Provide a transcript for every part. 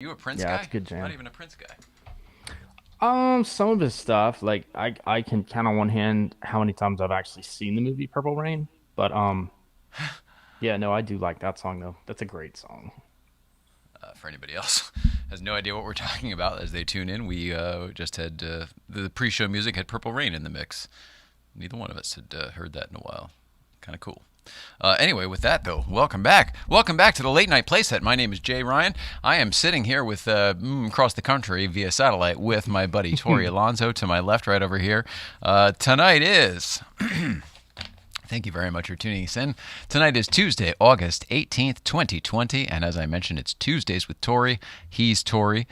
You a Prince Yeah, it's guy? a good I'm not jam. even a Prince guy. Some of his stuff, like I can count on one hand how many times I've actually seen the movie Purple Rain. But yeah, no, I do like that song though. That's a great song. For anybody else has no idea what we're talking about as they tune in, we just had the pre-show music had Purple Rain in the mix. Neither one of us had heard that in a while. Kind of cool. Anyway, with that though, welcome back. Welcome back to the Late Night Playset. My name is Jay Ryan. I am sitting here with across the country via satellite with my buddy Tory Alonso to my left, right over here. Tonight is Thank you very much for tuning us in. Tonight is Tuesday, August 18th, 2020. And as I mentioned, it's Tuesdays with Tory. He's Tory.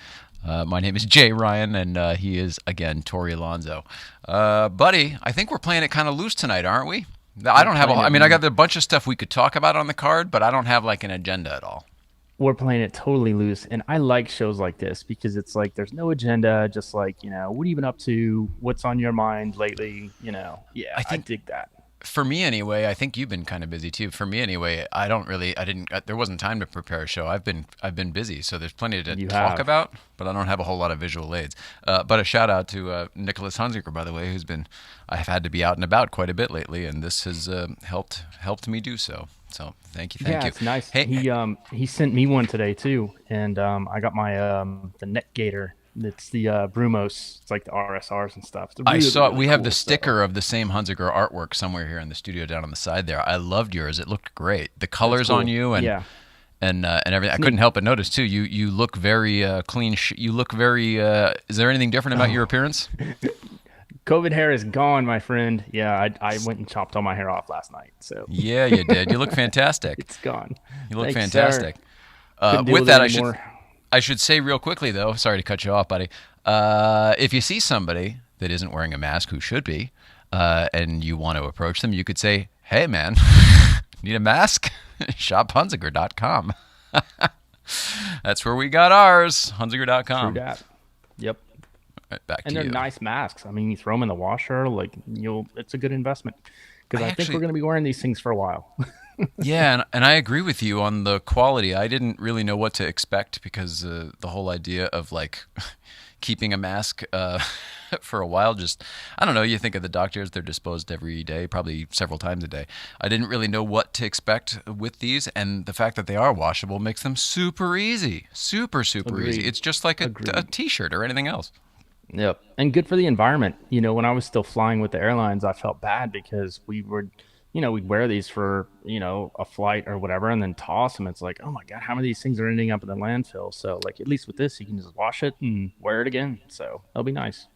My name is Jay Ryan, and he is, again, Tory Alonso. Buddy, I think we're playing it kind of loose tonight, aren't we? I We're don't have a, playing I it. mean, I got a bunch of stuff we could talk about on the card, but I don't have like an agenda at all. We're playing it totally loose, and I like shows like this because it's like there's no agenda, just like what have you been up to? What's on your mind lately? Yeah, I I think dig that. for me anyway, I think you've been kind of busy too. For me anyway, I didn't, there wasn't time to prepare a show. I've been busy, so there's plenty to You talk have. about, but I don't have a whole lot of visual aids. But a shout out to Nicholas Hunziker, by the way, I've had to be out and about quite a bit lately, and this has helped me do so. So thank Yeah, you. it's nice. Hey, He sent me one today too, and I got my the Net Gator. It's the Brumos. It's like the RSRs and stuff. It's I really saw really we have the cool. So sticker of the same Hunziker artwork somewhere here in the studio down on the side there. I loved yours. It looked great. The that's colors on cool. you Yeah, and everything. I it's couldn't neat. help but notice too. You look very clean. You look very. Is there anything different about your Oh, appearance? COVID hair is gone, my friend. Yeah, I went and chopped all my hair off last night, so Yeah, you did. You look fantastic. it's gone. You look Thanks, sir. fantastic. Couldn't deal With with it that, anymore. I should say real quickly though. Sorry to cut you off, buddy. If you see somebody that isn't wearing a mask who should be, and you want to approach them, you could say, "Hey, man, need a mask? ShopHunziker.com." That's where we got ours. True Hunziker.com. that. Yep. Right, back And to they're you. nice masks. I mean, you throw them in the washer, like it's a good investment because I I think we're actually going to be wearing these things for a while. Yeah, and I agree with you on the quality. I didn't really know what to expect because the whole idea of like keeping a mask for a while just I don't know. You think of the doctors; they're disposed every day, probably several times a day. I didn't really know what to expect with these, and the fact that they are washable makes them super easy, super easy. Agreed. It's just like a Agreed. T-shirt or anything else. Yep. And good for the environment. When I was still flying with the airlines, I felt bad because we'd wear these for, a flight or whatever and then toss them. It's like, oh my God, how many of these things are ending up in the landfill? So, like, at least with this, you can just wash it and wear it again. So, that'll be nice.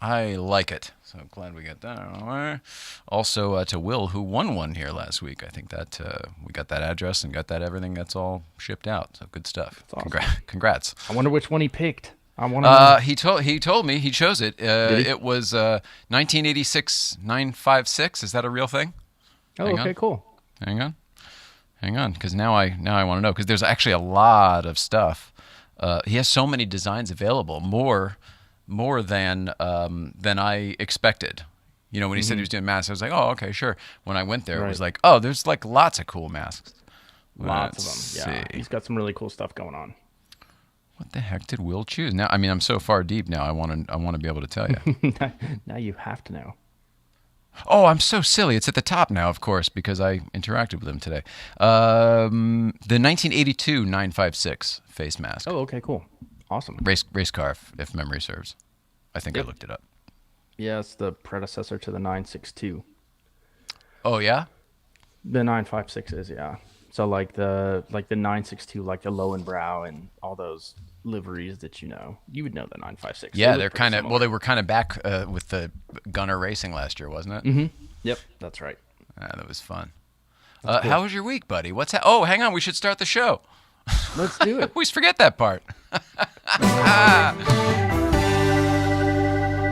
I like it. So glad we got that out of the way. Also to Will, who won one here last week. I think that we got that address and got that everything. That's all shipped out. So good stuff. It's awesome. Congrats. I wonder which one he picked. I want to know. He told me he chose it. Did he? It was 1986 956. Is that a real thing? Oh, Hang on, okay, cool. hang on, hang on. Because now I want to know because there's actually a lot of stuff. He has so many designs available, more than I expected. When he said he Hmm. was doing masks, I was like, oh, okay, sure. When I went there, it was Right. like, oh, there's like lots of cool masks. Lots Let's of them. see. Yeah. He's got some really cool stuff going on. What the heck did Will choose? Now, I mean, I'm so far deep now. I want to be able to tell you. Now you have to know. Oh, I'm so silly. It's at the top now, of course, because I interacted with him today. The 1982 956 face mask, Oh, okay, cool. Awesome. race car, if memory serves. I think I Yep. looked it up. Yeah, it's the predecessor to the 962. Oh yeah. The 956 is, yeah. So like the 962, like the low and brow and all those liveries that you would know the 956. They Yeah, look they're pretty kind of well. similar. They were kind of back with the Gunner Racing last year, wasn't it? Yep, that's right. That was fun. That's How cool. was your week, buddy? Oh, hang on. We should start the show. Let's do I it. always forget that part.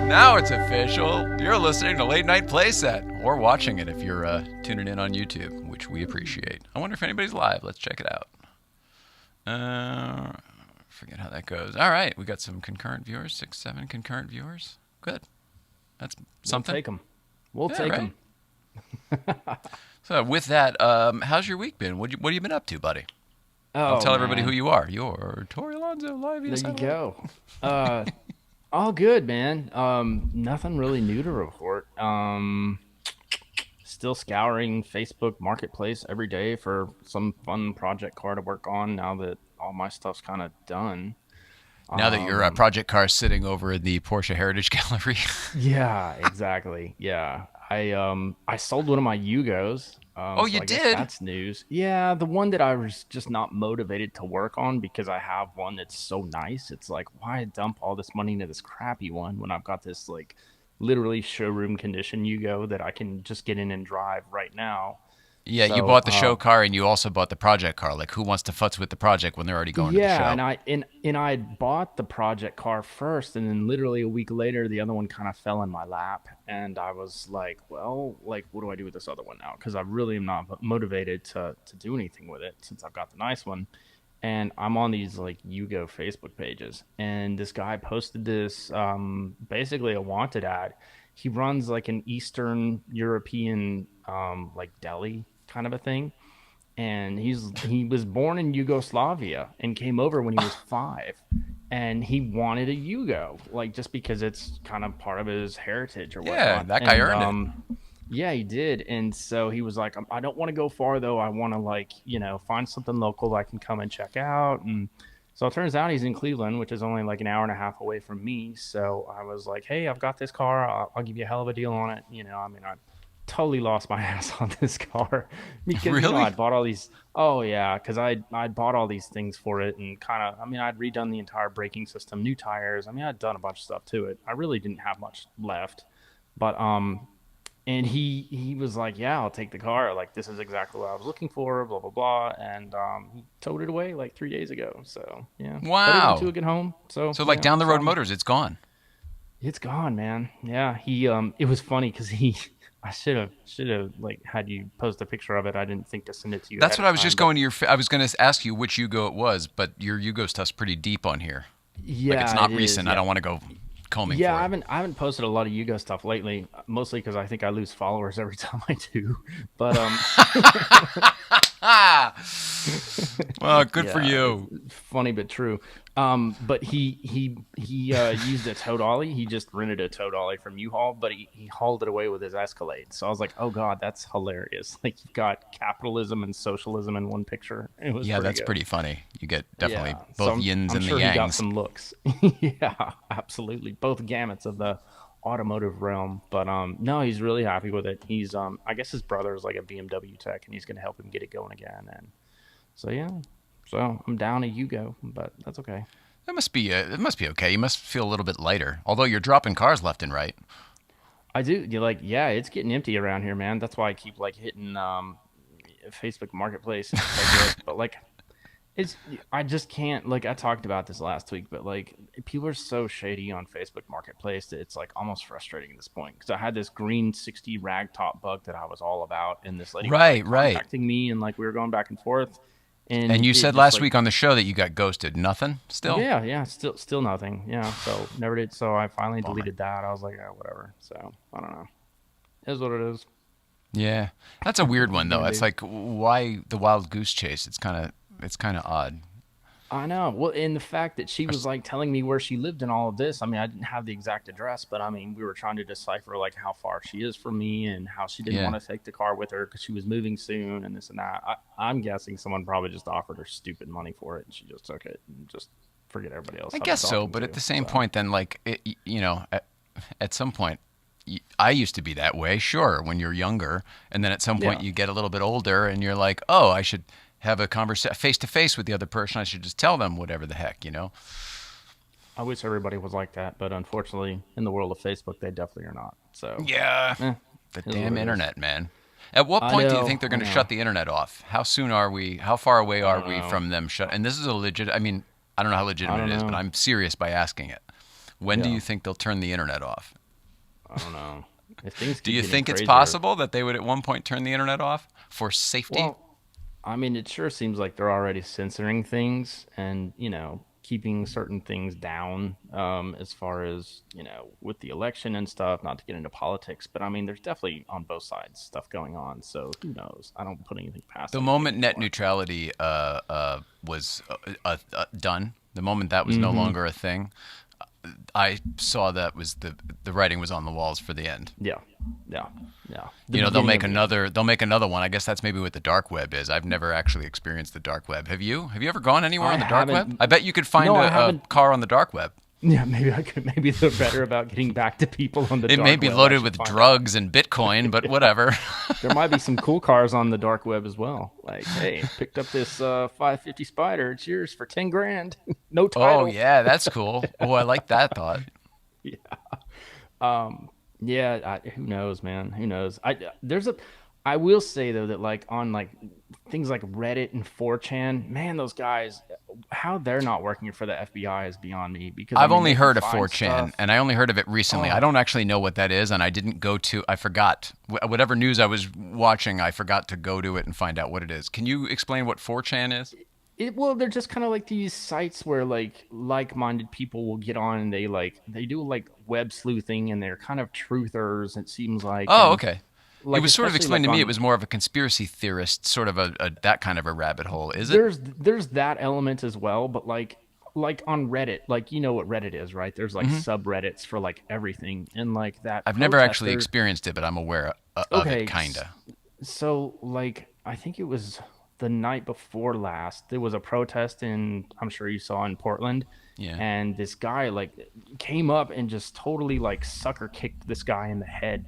Now it's official. You're listening to Late Night Playset, or watching it if you're tuning in on YouTube, which we appreciate. I wonder if anybody's live. Let's check it out. Forget how that goes. All right, we got some concurrent viewers, 6, 7 concurrent viewers. Good. That's We'll something. take them. We'll Yeah, take right. them. So with that, how's your week been? What have you been up to, buddy? I'll Oh tell everybody who man, you are. You're Tory Alonso, live via there you satellite. go. Uh, all good, man. Nothing really new to report. Still scouring Facebook Marketplace every day for some fun project car to work on. Now that all my stuff's kind of done. Now that your Um, project car is sitting over in the Porsche Heritage Gallery. yeah, exactly. Yeah, I sold one of my Yugos. Oh, So you I guess did? that's news. Yeah, the one that I was just not motivated to work on because I have one that's so nice. It's like, why dump all this money into this crappy one when I've got this like literally showroom condition Yugo that I can just get in and drive right now. Yeah, you So, bought the show car and you also bought the project car. Like, who wants to futz with the project when they're already going to the yeah, show? and I bought the project car first, and then literally a week later, the other one kind of fell in my lap, and I was like, well, like, what do I do with this other one now? Because I really am not motivated to do anything with it since I've got the nice one, and I'm on these like Yugo Facebook pages, and this guy posted this, basically a wanted ad. He runs like an Eastern European, like deli kind of a thing, and he was born in Yugoslavia and came over when he was 5, and he wanted a Yugo, like just because it's kind of part of his heritage or Yeah, whatnot. that guy And earned it. yeah, he did. And so he was like, I don't want to go far though. I want to like find something local I can come and check out. And so it turns out he's in Cleveland, which is only like an hour and a half away from me. So I was like, hey, I've got this car. I'll give you a hell of a deal on it. I mean, I totally lost my ass on this car because Really? I'd bought all these. Oh yeah, because I'd bought all these things for it and kind of. I mean, I'd redone the entire braking system, new tires. I mean, I'd done a bunch of stuff to it. I really didn't have much left, but and he was like, yeah, I'll take the car. Like this is exactly what I was looking for. Blah blah blah, and he towed it away like 3 days ago. So yeah, but it went to Wow. a good home. So So, like, yeah, down the it's road fine. motors, it's gone. It's gone, man. Yeah, it was funny because he I should have like had you post a picture of it. I didn't think to send it to you That's ahead what of I was just time, but going to I was going to ask you which Yugo it was, but your Yugo stuff's pretty deep on here. Like, it's yeah, it not is. recent. I Yeah. don't want to go combing Yeah, for it. I haven't posted a lot of Yugo stuff lately, mostly because I think I lose followers every time I do. But Ah! Well, good for yeah, it's you. funny but true. But he used a tow dolly. He just rented a tow dolly from U-Haul, but he hauled it away with his Escalade. So I was like, oh god, that's hilarious. Like you've got capitalism and socialism in one picture. It was Yeah, pretty that's good. pretty funny. You get definitely Yeah, so both I'm yins I'm and the sure he got yangs. some looks. Yeah, absolutely, both gamuts of the automotive realm. But no, he's really happy with it. He's I guess his brother is like a BMW tech, and he's gonna help him get it going again. And so yeah, so I'm down a Yugo, but that's okay. It must be okay. You must feel a little bit lighter. Although you're dropping cars left and right. I do. You're like, yeah, it's getting empty around here, man. That's why I keep like hitting Facebook Marketplace and stuff like this. But like, it's I just can't like I talked about this last week, but like people are so shady on Facebook Marketplace that it's like almost frustrating at this point. Because I had this green 60 rag top bug that I was all about, and this lady was like Right, right. contacting me, and like we were going back and forth, And and you it said just last like week on the show that you got ghosted. Nothing still? yeah, still nothing. Yeah, so never did. So I finally Bummer. deleted that. I was like, oh, whatever. So I don't know. It is what it is. Yeah. That's a weird What are one you though. gonna It's do? like why the wild goose chase? It's kind of odd. I know. Well, and the fact that she Or was like telling me where she lived and all of this. I mean, I didn't have the exact address, but I mean, we were trying to decipher like how far she is from me and how she didn't Yeah. want to take the car with her because she was moving soon and this and that. I'm guessing someone probably just offered her stupid money for it and she just took it and just forget everybody else I I've been guess so, talking but at to. the same So point then like at some point I used to be that way, sure, when you're younger, and then at some point yeah, you get a little bit older and you're like, "Oh, I should have a conversation face to face with the other person. I should just tell them whatever the heck." I wish everybody was like that, but unfortunately, in the world of Facebook, they definitely are not. So, Yeah. eh, The is what damn it is. internet, man. At what point do you think they're I going to shut know, the internet off? How soon are we? How far away I are don't we know, from them shut? And this is a legit. I mean, I don't know how I legitimate don't it is, but know. I'm serious by asking it. When do Yeah, you think they'll turn the internet off? I don't know. If things Do keep you getting think it's crazier, possible that they would at one point turn the internet off for safety? well, I mean, it sure seems like they're already censoring things, and keeping certain things down, as far as, with the election and stuff, not to get into politics, but I mean, there's definitely on both sides stuff going on. So who knows? I don't put anything past The anybody moment net anymore. neutrality was done, the moment that was no Hmm. longer a thing, I saw that was the writing was on the walls for the end. Yeah. Yeah. Yeah. The You know, they'll beginning make of the end. another one. I guess that's maybe what the dark web is. I've never actually experienced the dark web. Have you? Have you ever gone anywhere I on the dark web? haven't. I bet you could find No, I a haven't. car on the dark web. Yeah, maybe I could. Maybe they're better about getting back to people on the It may dark be web. I loaded should with find out. drugs and Bitcoin, but whatever. There might be some cool cars on the dark web as well. Like, hey, picked up this 550 Spider. It's yours for 10 grand. No Oh title. yeah, that's cool. Oh, I like that thought. Yeah. Yeah. Who knows, man? Who knows? I will say though that like on like things like Reddit and 4chan, man, those guys, how they're not working for the FBI is beyond me. Because I I've mean, only they can heard of find 4chan, stuff. and I only heard of it recently. I Oh, don't actually know what that is, and I didn't go to. I forgot whatever news I was watching. I forgot to go to it and find out what it is. Can you explain what 4chan is? well, they're just kind of like these sites where like-minded people will get on and they do like web sleuthing and they're kind of truthers. It seems like, Oh, and okay. It like was sort of especially explained like to me. It on was more of a conspiracy theorist, sort of a that kind of a rabbit hole. Is it? there's that element as well, but like on Reddit, like you know what Reddit is, right? There's like Hmm. subreddits for like everything, and like that I've never actually protester. experienced it, but I'm aware of it, Okay, kinda. so like I think it was the night before last, there was a protest in, I'm sure you saw, in Portland, Yeah. and this guy like came up and just totally like sucker kicked this guy in the head.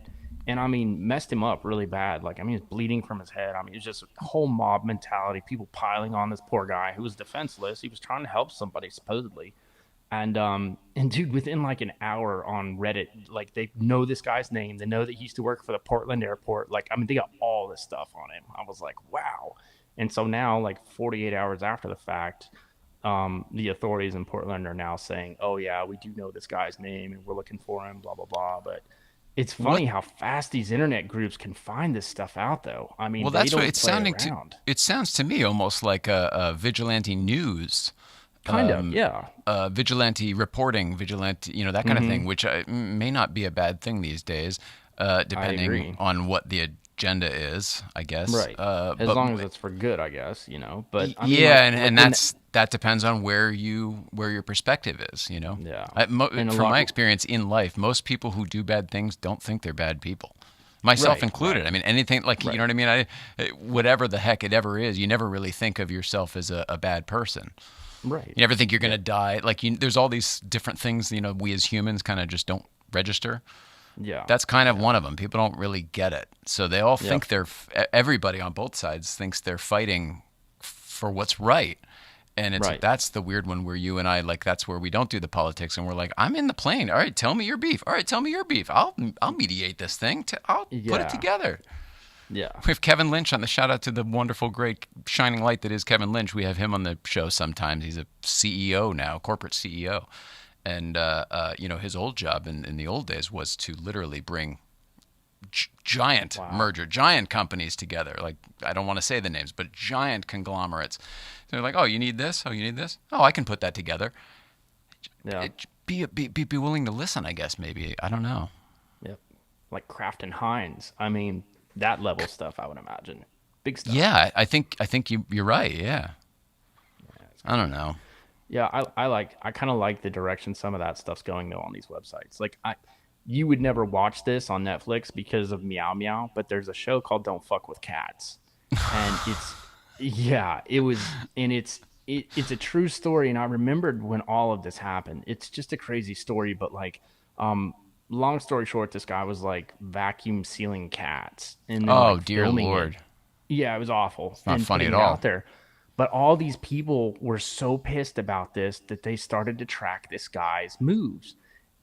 And I mean, messed him up really bad. Like, I mean, he's bleeding from his head. I mean, it's just a whole mob mentality. People piling on this poor guy who was defenseless. He was trying to help somebody supposedly, and dude, within like an hour on Reddit, like they know this guy's name. They know that he used to work for the Portland airport. Like, I mean, they got all this stuff on him. I was like, wow. And so now, like 48 hours after the fact, the authorities in Portland are now saying, "Oh yeah, we do know this guy's name, and we're looking for him." Blah blah blah. But it's What? funny how fast these internet groups can find this stuff out, though. I mean, Well, they that's what don't it's play sounding to. around. It sounds to me almost like a vigilante news, Kind of, yeah. vigilante reporting, vigilante, that kind of Hmm. thing, which may not be a bad thing these days, I depending agree. on what the agenda is, I guess. Right. As long as it's for good, I guess, you know. But I mean, Yeah, and when that depends on where your perspective is. yeah, and a From lot my experience in life, most people who do bad things don't think they're bad people, myself right, included. right, I mean, anything like you know right, what I mean. Whatever the heck it ever is, you never really think of yourself as a bad person. right. You never think you're Yeah, gonna die. Like there's all these different things. We as humans kind of just don't register. yeah, That's kind of yeah. one of them. People don't really get it, so they all Yep. think everybody on both sides thinks they're fighting for what's right. And Right. that's the weird one where you and I, like, that's where we don't do the politics and we're like, I'm in the plane. All right, tell me your beef. All right, tell me your beef. I'll mediate this thing. I'll put it Yeah. together. Yeah. We have Kevin Lynch on the shout out to the wonderful, great shining light that is Kevin Lynch. We have him on the show sometimes. He's a CEO now, corporate CEO. And, his old job in the old days was to literally bring Wow. giant companies together. Like, I don't want to say the names, but giant conglomerates. They're like, oh, you need this? Oh, you need this? Oh, I can put that together. Yeah. Be willing to listen, I guess, maybe. I don't know. Yep. Like Kraft and Heinz. I mean, that level stuff, I would imagine. Big stuff. Yeah, I think you're right. Yeah. Yeah, it's I don't crazy. know. Yeah, I kind of like the direction some of that stuff's going though on these websites. Like you would never watch this on Netflix because of Meow Meow, but there's a show called Don't Fuck with Cats. And it's yeah, it was and it's a true story, and I remembered when all of this happened. It's just a crazy story, but like um long story short, this guy was like vacuum sealing cats and then Oh, like dear filming it. Lord. Yeah, it was awful It's not and funny putting at it all. out there. But all these people were so pissed about this that they started to track this guy's moves.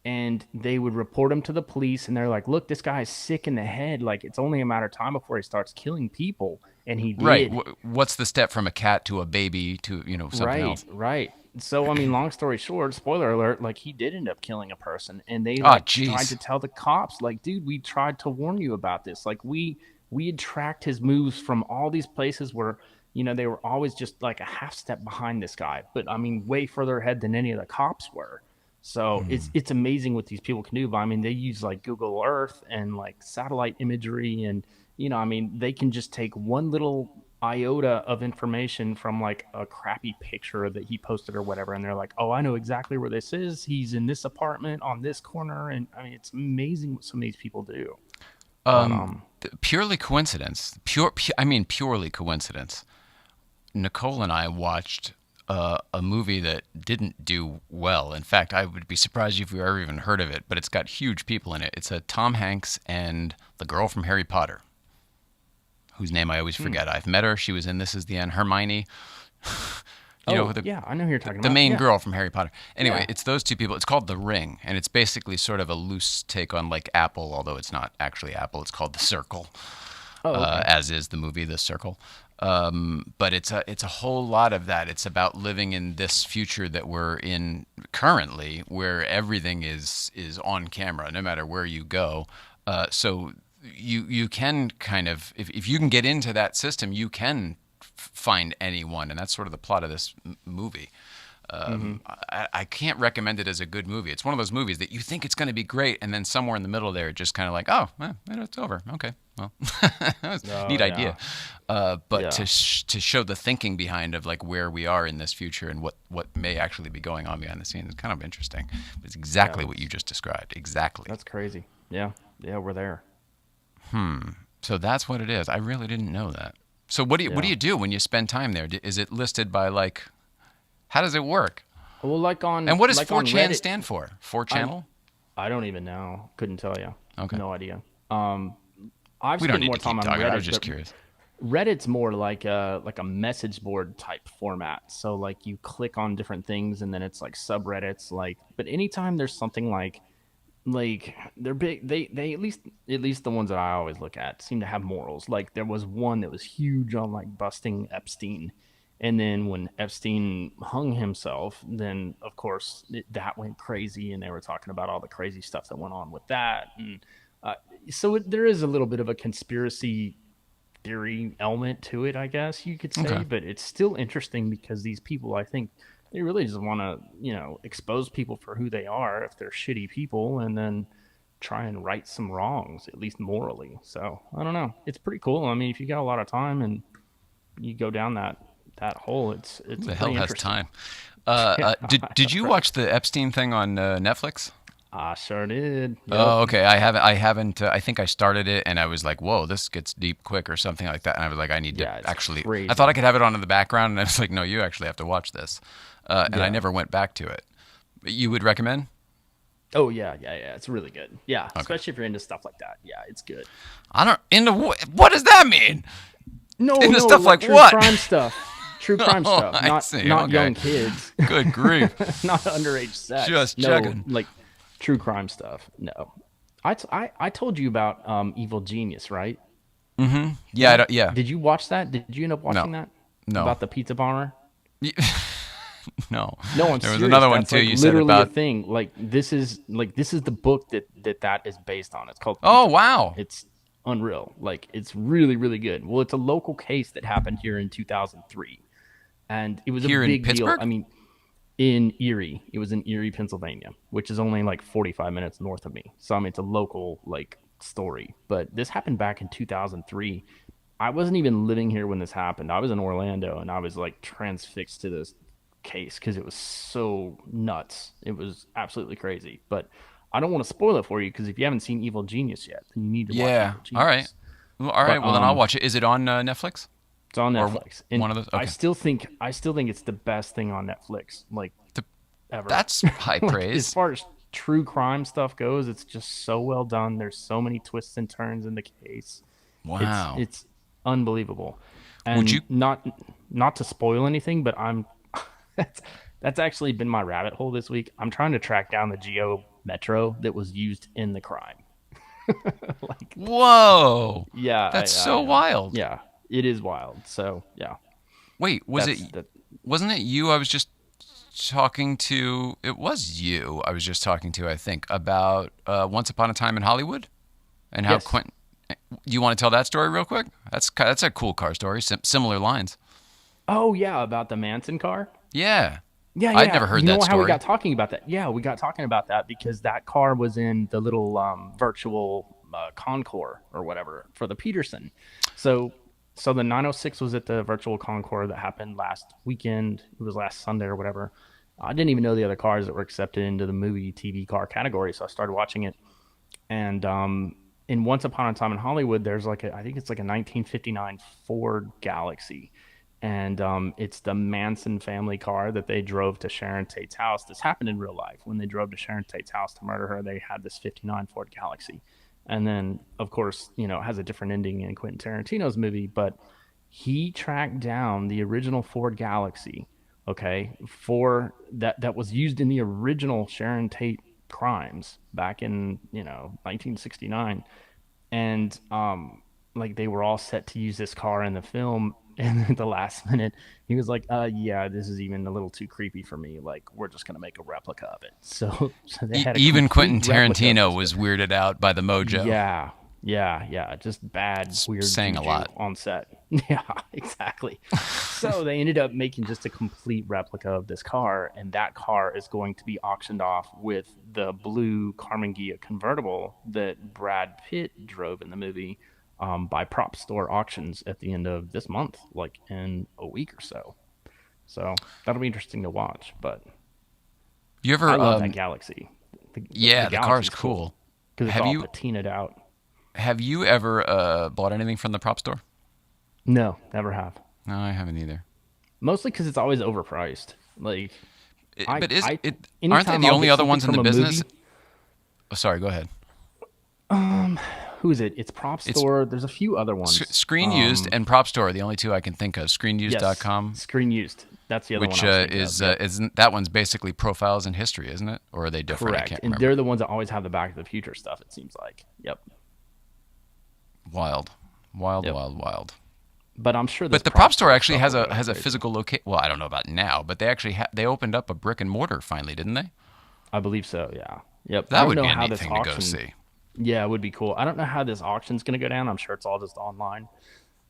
And they would report him to the police, and they're like, look, this guy's sick in the head. Like, it's only a matter of time before he starts killing people. And he Right. did. What's the step from a cat to a baby to, something Right, else? right. So, I mean, long story short, spoiler alert, like, he did end up killing a person. And they, Oh, like, tried to jeez. tell the cops, like, dude, we tried to warn you about this. Like, we had tracked his moves from all these places where they were always just like a half step behind this guy, but I mean, way further ahead than any of the cops were. So it's amazing what these people can do. But I mean, they use like Google Earth and like satellite imagery, and I mean, they can just take one little iota of information from like a crappy picture that he posted or whatever, and they're like, "Oh, I know exactly where this is. He's in this apartment on this corner." And I mean, it's amazing what some of these people do. But Purely coincidence. Purely coincidence. Nicole and I watched a movie that didn't do well. In fact, I would be surprised if you ever even heard of it, but it's got huge people in it. It's a Tom Hanks and the girl from Harry Potter, whose name I always forget. I've met her. She was in This Is the End. Hermione. Yeah, I know who you're talking the about. main Yeah. girl from Harry Potter. Anyway, Yeah. it's those two people. It's called The Ring, and it's basically sort of a loose take on like Apple, although it's not actually Apple. It's called The Circle, Oh, okay. as is the movie The Circle. But it's a whole lot of that. It's about living in this future that we're in currently, where everything is on camera, no matter where you go. So you can kind of, if you can get into that system, you can find anyone, and that's sort of the plot of this movie. I can't recommend it as a good movie. It's one of those movies that you think it's going to be great, and then somewhere in the middle there, just kind of like, oh, it's over. Okay, well, that was a neat idea. But Yeah. to show the thinking behind of like where we are in this future and what may actually be going on behind the scenes is kind of interesting. It's exactly what you just described. Exactly. That's crazy. Yeah. Yeah, we're there. So that's what it is. I really didn't know that. So what do you do when you spend time there? Is it listed by like? How does it work? Well, like on And what does like on 4chan Reddit, stand for? 4channel? I don't even know. Couldn't tell you. Okay. No idea. I've We don't spent need more to time keep on talking. Reddit. I was just but curious. Reddit's more like a message board type format. So like you click on different things and then it's like subreddits. Like, but anytime there's something like they're big, they at least the ones that I always look at seem to have morals. Like there was one that was huge on like busting Epstein. And then when Epstein hung himself, then of course that went crazy, and they were talking about all the crazy stuff that went on with that. And there is a little bit of a conspiracy theory element to it, I guess you could say. Okay. But it's still interesting because these people, I think, they really just want to, expose people for who they are if they're shitty people, and then try and right some wrongs, at least morally. So I don't know. It's pretty cool. I mean, if you got a lot of time and you go down that hole, it's Who the pretty hell has interesting. time? Did you Right. watch the Epstein thing on Netflix? I sure did. Yep. Oh, okay. I haven't. I think I started it, and I was like, "Whoa, this gets deep quick," or something like that. And I was like, "I need to Yeah, it's actually." crazy. I thought I could have it on in the background, and I was like, "No, you actually have to watch this." And I Yeah. never went back to it. You would recommend? Oh yeah. It's really good. Yeah, especially if you're into stuff like that. Yeah, it's good. I don't. Into what does that mean? No, Into no, stuff like true what? crime stuff. True crime Oh, stuff. I Not see. not Okay. young kids. Good grief! Not underage sex. Just no, checking. like true crime stuff. No. I told you about Evil Genius, right? Yeah, yeah. Did you watch that? Did you end up watching that? No. About the pizza bomber? No. No, I'm There was serious. another one That's, too. like, You said literally about. a thing. Like this is the book that is based on. It's called. Oh wow! It's unreal. Like it's really really good. Well, it's a local case that happened here in 2003, and it was Here a in big deal. Pittsburgh? I mean, in Erie. It was in Erie, Pennsylvania, which is only like 45 minutes north of me. So I mean, it's a local like story. But this happened back in 2003. I wasn't even living here when this happened. I was in Orlando, and I was like transfixed to this case because it was so nuts. It was absolutely crazy. But I don't want to spoil it for you because if you haven't seen Evil Genius yet, then you need to watch Yeah. Evil Genius. All right. Well, all right. But, Well, then I'll watch it. Is it on Netflix? It's on Or Netflix. And one of those? I Okay. still think it's the best thing on Netflix, like The- ever. That's high Like, as praise. far as true crime stuff goes, it's just so well done. There's so many twists and turns in the case. Wow. It's unbelievable. And Would you- not to spoil anything, but I'm that's actually been my rabbit hole this week. I'm trying to track down the Geo Metro that was used in the crime. Like, Whoa. yeah, That's so wild. Yeah, it is wild. So yeah, Wait, that, wasn't it you I was just talking to? It was you I was just talking to, I think, about Once Upon a Time in Hollywood and how Yes. Quentin. You want to tell that story real quick? That's a cool car story. Similar lines. Oh yeah, about the Manson car. Yeah. Yeah, I'd yeah. never heard You that know how we story. got talking about that? Yeah, we got talking about that because that car was in the little virtual Concours or whatever for the Peterson. So, so the 906 was at the virtual Concours that happened last weekend. It was last Sunday or whatever. I didn't even know the other cars that were accepted into the movie TV car category, so I started watching it. And in Once Upon a Time in Hollywood, there's like I think it's like a 1959 Ford Galaxy, and it's the Manson family car that they drove to Sharon Tate's house. This happened in real life when they drove to Sharon Tate's house to murder her. They had this '59 Ford Galaxy, and then of course it has a different ending in Quentin Tarantino's movie, but he tracked down the original Ford Galaxy, okay, for that was used in the original Sharon Tate crimes back in 1969, and like they were all set to use this car in the film, and at the last minute he was like, yeah, this is even a little too creepy for me, like we're just gonna make a replica of it. So they had a Even complete Quentin replica of Tarantino this was thing. weirded out by the mojo. Yeah, yeah. Just bad, weird Saying a juju lot. on set. Yeah, exactly. So they ended up making just a complete replica of this car, and that car is going to be auctioned off with the blue Carmen Ghia convertible that Brad Pitt drove in the movie, by Prop Store Auctions at the end of this month, like in a week or so. So that'll be interesting to watch. But You I ever love that Galaxy. The yeah, the car's Galaxy's cool cool. because it's Have all you patinaed out. have you ever bought anything from the prop store? No, never have. No, I haven't either. Mostly because it's always overpriced. Like But is I, it aren't they anytime the I'll only get other something ones in from the a business? movie, Oh, sorry, go ahead. who is it? It's Prop It's Store. There's a few other ones. Screen Used and Prop Store are the only two I can think of. Yes, ScreenUsed.com, Screen Used. That's the other one which I was thinking of. Yep, isn't that one's basically profiles in history, isn't it? Or are they different? I correct. can't And remember. they're the ones that always have the Back to the Future stuff. It seems like. Yep, Wild, wild, yep. wild, wild. But I'm sure this But the prop Prop store Store actually stuff has will a go has a crazy. physical location. Well, I don't know about now, but they actually they opened up a brick and mortar finally, didn't they? I believe so. Yeah. Yep. I That don't would know be a how neat this thing to go auction. see. Yeah, it would be cool. I don't know how this auction's gonna go down. I'm sure it's all just online.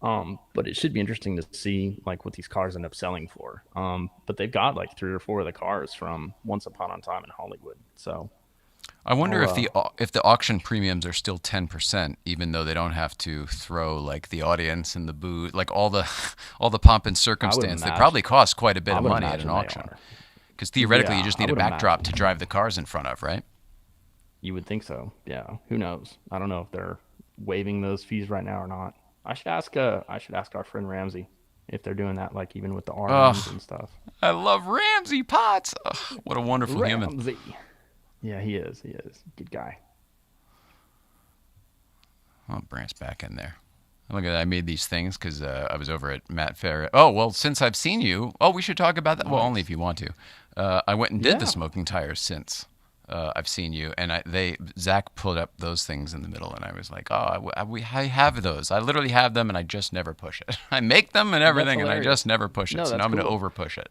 But it should be interesting to see like what these cars end up selling for. But they've got like three or four of the cars from Once Upon a Time in Hollywood. So I wonder I'll if the auction premiums are still 10%, even though they don't have to throw like the audience and the booth, like all the all the pomp and I would circumstance. They imagine probably cost quite a bit I of would money at an imagine they auction. are. Because theoretically, you Yeah, just I need a would backdrop to imagine. drive the cars in front of, right? You would think so. Yeah. Who knows? I don't know if they're waiving those fees right now or not. I should ask our friend Ramsey if they're doing that, like even with the RMs Oh, and stuff. I love Ramsey Potts. Ugh, what a wonderful human. Ramsey. Yeah, he is. He is. Good guy. Oh, Brant's back in there. Look at that. I made these things because I was over at Matt Fair. Oh, well, since I've seen you, we should talk about that. Well, only if Nice. you want to. I went and did the Yeah. smoking tires since I've seen you, and Zach pulled up those things in the middle, and I was like, oh, I have those. I literally have them, and I just never push it. I make them and That's everything, and I just hilarious. never push it. No, So now that's I'm going to cool. over push it.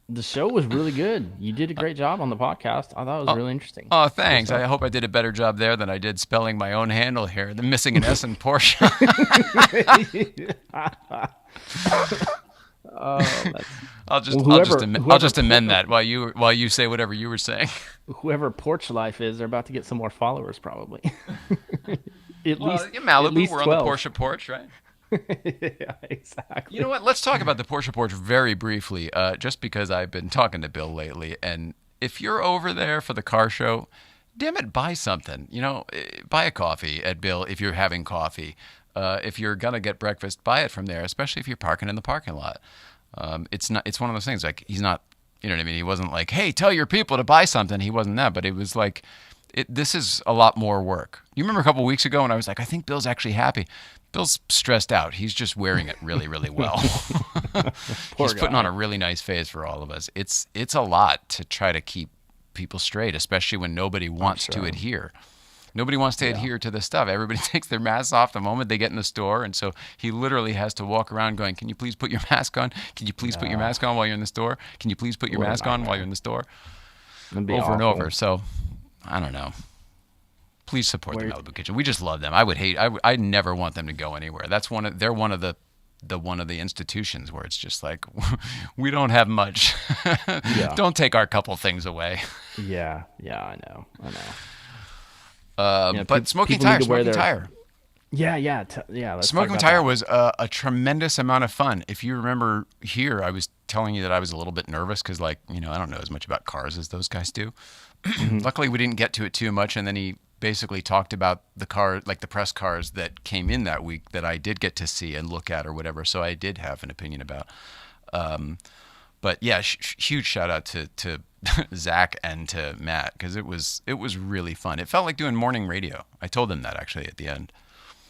The show was really good. You did a great job on the podcast. I thought it was Oh, really interesting. oh, Cool thanks. I stuff. hope I did a better job there than I did spelling my own handle here. The missing an S in Porsche. Oh, that's I'll just well. I'll just I'll Whoever just amend that while you say whatever you were saying. whoever Porch Life is, they're about to get some more followers, probably. at Well, least in at Malibu, least we're on the 12. Porsche porch, right? Yeah, You know exactly. what? Let's talk about the Porsche porch very briefly, just because I've been talking to Bill lately. And if you're over there for the car show, damn it, buy something. Buy a coffee at Bill if you're having coffee. If you're gonna get breakfast, buy it from there, especially if you're parking in the parking lot. It's not. It's one of those things. Like he's not. You know what I mean? He wasn't like, "Hey, tell your people to buy something." He wasn't that, but it was like, this is a lot more work. You remember a couple of weeks ago when I was like, "I think Bill's actually happy." Bill's stressed out. He's just wearing it really, really well. Poor He's putting on guy. a really nice face for all of us. It's a lot to try to keep people straight, especially when nobody I'm wants to sure. adhere. Nobody wants to Yeah. adhere to this stuff. Everybody takes their masks off the moment they get in the store. And so he literally has to walk around going, "Can you please put your mask on? Can you please put your Yeah. mask on while you're in the store? Can you please put your What a mask on while you're nightmare. in the store?" That'd be Over and over. awful. So I don't know. Please support the Where Malibu Kitchen. We just love them. I would hate. I never want them to go anywhere. They're one of the the one of the institutions where it's just like, we don't have much. Yeah. Don't take our couple things away. Yeah. Yeah. I know. But Smoking people need Tire, to wear Smoking their. Tire. Yeah. Yeah. Yeah. Let's talk Smoking about Tire that. was a tremendous amount of fun. If you remember here, I was telling you that I was a little bit nervous because, like, I don't know as much about cars as those guys do. Hmm. Luckily, we didn't get to it too much, and then he basically talked about the car, like the press cars that came in that week that I did get to see and look at or whatever. So I did have an opinion about. But yeah, huge shout out to Zach and to Matt because it was really fun. It felt like doing morning radio. I told them that actually at the end.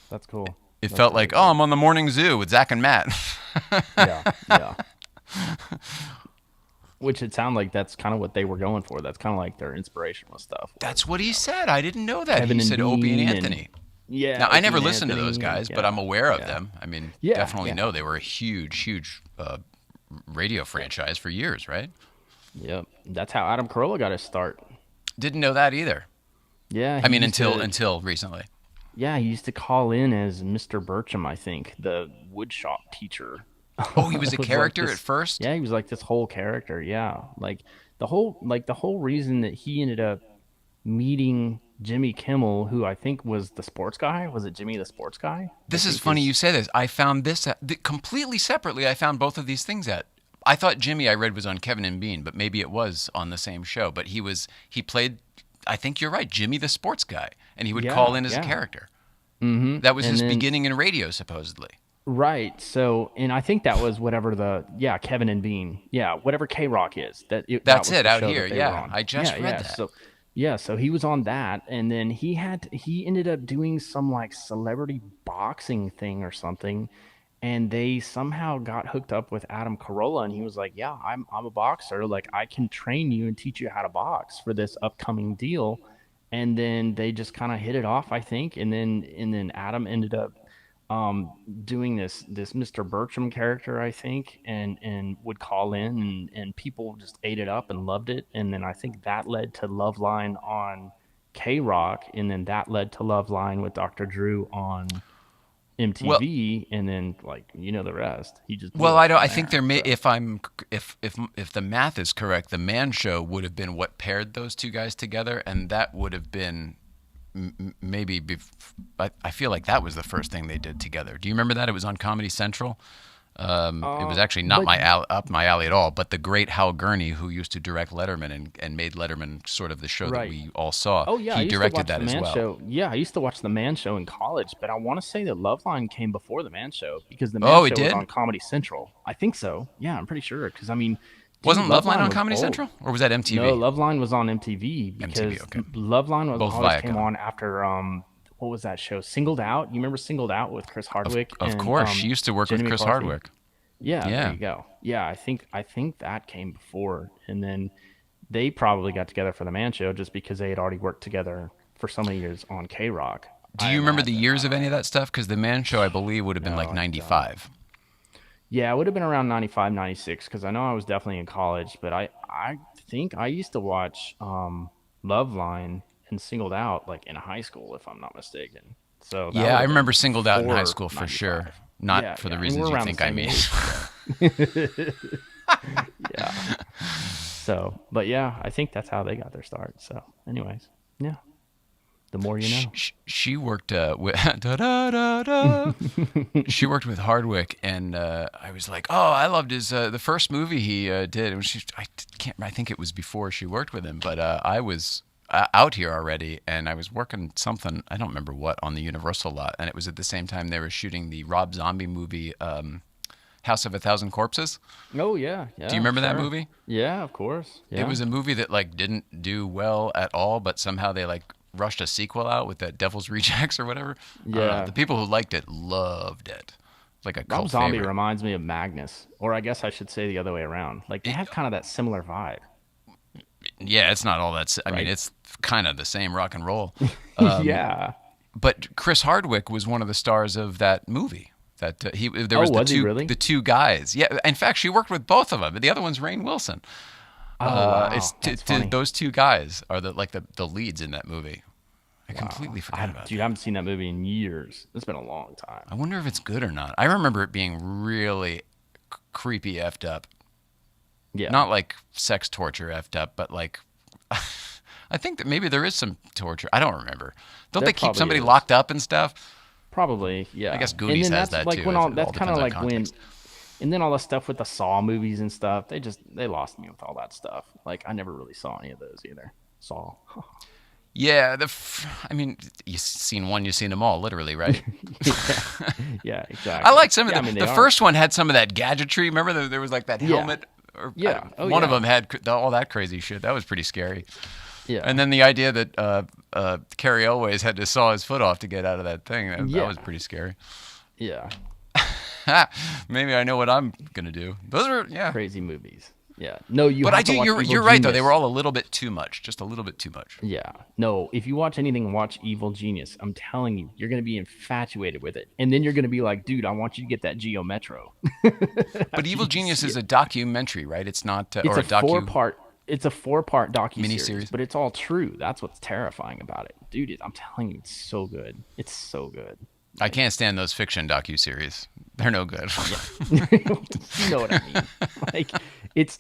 That's cool. It That's felt really like, oh, cool. I'm on the morning zoo with Zach and Matt. Yeah. Yeah. Which it sounded like that's kind of what they were going for. That's kind of like their inspirational stuff That's was, what he said. I didn't know that. Kevin He and said Opie and Bean Anthony. yeah, Now, I Opie never and listened to those Anthony, and guys, but I'm aware of yeah, them. I mean, yeah, definitely yeah, know they were a huge radio franchise for years, right? yep. That's how Adam Carolla got his start. Didn't know that either. Yeah, I he mean, used to. until recently. Yeah, he used to call in as Mr. Bircham, I think, the woodshop teacher. Oh, he was a It was like character at this. first? Yeah, he was like this whole character. Yeah, like the whole reason that he ended up meeting Jimmy Kimmel, who I think was the sports guy. Was it Jimmy the sports guy? I This is think funny you is. say this. I found this completely separately. I found both of these things at. I thought Jimmy I read was on Kevin and Bean, but maybe it was on the same show. But he played. I think you're right, Jimmy the sports guy, and he would call Yeah, in as a yeah. character. Mm-hmm. That was And his then beginning in radio, supposedly. right. So, and I think that was whatever Kevin and Bean. Yeah, whatever K Rock is. That That's was it the out show here. that they were Yeah, on. I Yeah, just read yeah. that. So he was on that, and then he ended up doing some like celebrity boxing thing or something, and they somehow got hooked up with Adam Carolla, and he was like, "Yeah, I'm a boxer. Like I can train you and teach you how to box for this upcoming deal." And then they just kind of hit it off, I think, and then Adam ended up doing this Mr. Bertram character, I think, and would call in, and people just ate it up and loved it. And then I think that led to Loveline on K Rock, and then that led to Loveline with Dr. Drew on Well, MTV, and then like the rest. He just blew well, up I don't. from I think there. there may, So if the math is correct, the Man Show would have been what paired those two guys together, and that would have been maybe. I feel like that was the first thing they did together. Do you remember that? It was on Comedy Central. It was actually not but up my alley at all. But the great Hal Gurney, who used to direct Letterman and made Letterman sort of the show that right. we all saw, Oh yeah, I he used to directed watch the that as Man well. Show. Yeah, I used to watch the Man Show in college, but I want to say that Loveline came before the Man Show because the Man Oh, it Show was did? on Comedy Central. I think so. Yeah, I'm pretty sure. Because I mean, dude, Wasn't Loveline Loveline on was Comedy old. Central, or was that No, MTV? Loveline was on MTV MTV, because okay. Loveline was Both always came Viacom. on after what was that show? Singled Out. You remember Singled Out with Chris Hardwick Of and course, she used to work Jenny with Chris McCarthy? Hardwick. Yeah, there Yeah. you go. Yeah, I think that came before, and then they probably got together for the Man Show just because they had already worked together for so many years on K Rock. Do I you remember the imagine. I years don't of any of know. that stuff? Because the Man Show, I believe, would have been No, like I don't. '95. Yeah, it would have been around 95, 96 because I know I was definitely in college, but I think I used to watch Loveline and Singled Out like in high school, if I'm not mistaken. So that Yeah, would I have been remember Singled Out in high before school for sure. 95. Not Yeah, for the yeah. I mean, reasons we're you around the think I same mean. age. Yeah. So, but yeah, I think that's how they got their start. So, anyways, yeah, the more you know. She worked with da, da, da, da. She worked with Hardwick, and I was like, oh, I loved his the first movie he did. And I can't. I think it was before she worked with him, but I was out here already, and I was working something. I don't remember what on the Universal lot, and it was at the same time they were shooting the Rob Zombie movie, House of a Thousand Corpses. Oh yeah, Do you yeah, remember that sure. movie? Yeah, of course. It Yeah. was a movie that like didn't do well at all, but somehow they like rushed a sequel out with that Devil's Rejects or whatever. I don't know. Yeah. The people who liked it loved it. Like a Rob cult Zombie favorite. reminds me of Magnus, or I guess I should say the other way around. Like they have kind of that similar vibe, Yeah, it's not all that. I mean, right? it's kind of the same rock and roll. Um, Yeah. but Chris Hardwick was one of the stars of that movie. That there Oh, was was he really? the two guys. Yeah, in fact, she worked with both of them. The other one's Rainn Wilson. Oh It's wow, that's funny. those two guys are the leads in that movie. I Wow. completely forgot about Dude, I that. haven't seen that movie in years. It's been a long I time. wonder if it's good or not. I remember it being really creepy effed up. Yeah. Not like sex torture effed up, but like I think that maybe there is some torture. I don't remember. Don't There they keep probably somebody is. locked up and stuff? Probably, I yeah. guess And Goonies then has that's that like too. when If all it all that's kind of depends on like when context. and then all the stuff with the Saw movies and stuff, they lost me with all that stuff. Like I never really saw any of those either. Saw. Yeah, I mean, you've seen one, you've seen them all, literally, right? Yeah. Yeah, I exactly. like some of Yeah, I mean the they are. first one had some of that gadgetry. Remember there was like that Yeah. helmet, or Yeah. Oh one of yeah. them had all that crazy shit. That was pretty scary. And Yeah. then the idea that Carrie Elways had to saw his foot off to get out of that thing, that was Yeah. pretty scary. Yeah. Maybe I know what I'm gonna do. Those are yeah. Crazy movies. Yeah. No, you But I have do. to watch Evil You're right though. They were Genius. all a little bit too much. Just a little bit too much. Yeah. No, if you watch anything, watch Evil Genius. I'm telling you, you're going to be infatuated with it. And then you're going to be like, dude, I want you to get that Geo Metro But after Evil you Genius see is it. a documentary, right? It's not It's or a a docu four-part docu-series, miniseries. but it's all true. That's what's terrifying about it. Dude, I'm telling you, it's so good. It's so good. I Like, can't stand those fiction docu-series. They're no good. yeah. You know what I mean? Like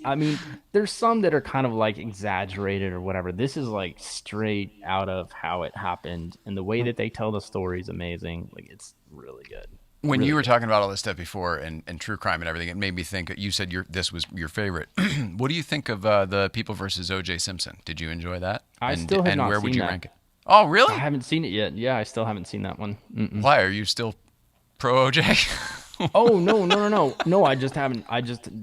I mean, there's some that are kind of like exaggerated or whatever. This is like straight out of how it happened, and the way that they tell the story is amazing. Like it's really good. When you Really were good. talking about all this stuff before and true crime and everything, it made me think. You said this was your favorite. What do you think of the People versus O.J. Simpson? Did you enjoy that? I And still have not where would seen you that. rank it? Oh, I really? haven't seen it yet. Yeah, I still haven't seen that one. Mm-mm. Why are you still pro O.J.? Oh no, no, no, no, no! I just haven't.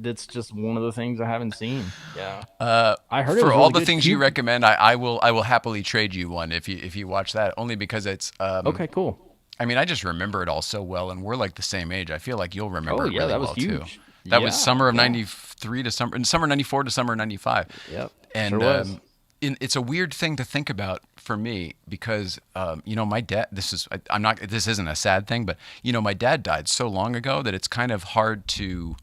That's just one of the things I haven't seen. Yeah, I heard it For was all really the good. things you recommend, I will happily trade you one if you watch that. Only because it's Okay, cool. I mean, I just remember it all so well, and we're like the same age. I feel like you'll remember Oh it yeah, really that was well too. huge. That was Yeah, summer of yeah. '93 to summer '94 to summer '95, Yep, sure and was. it's a weird thing to think about for me because my dad. I'm not. This isn't a sad thing, but my dad died so long ago that it's kind of hard to.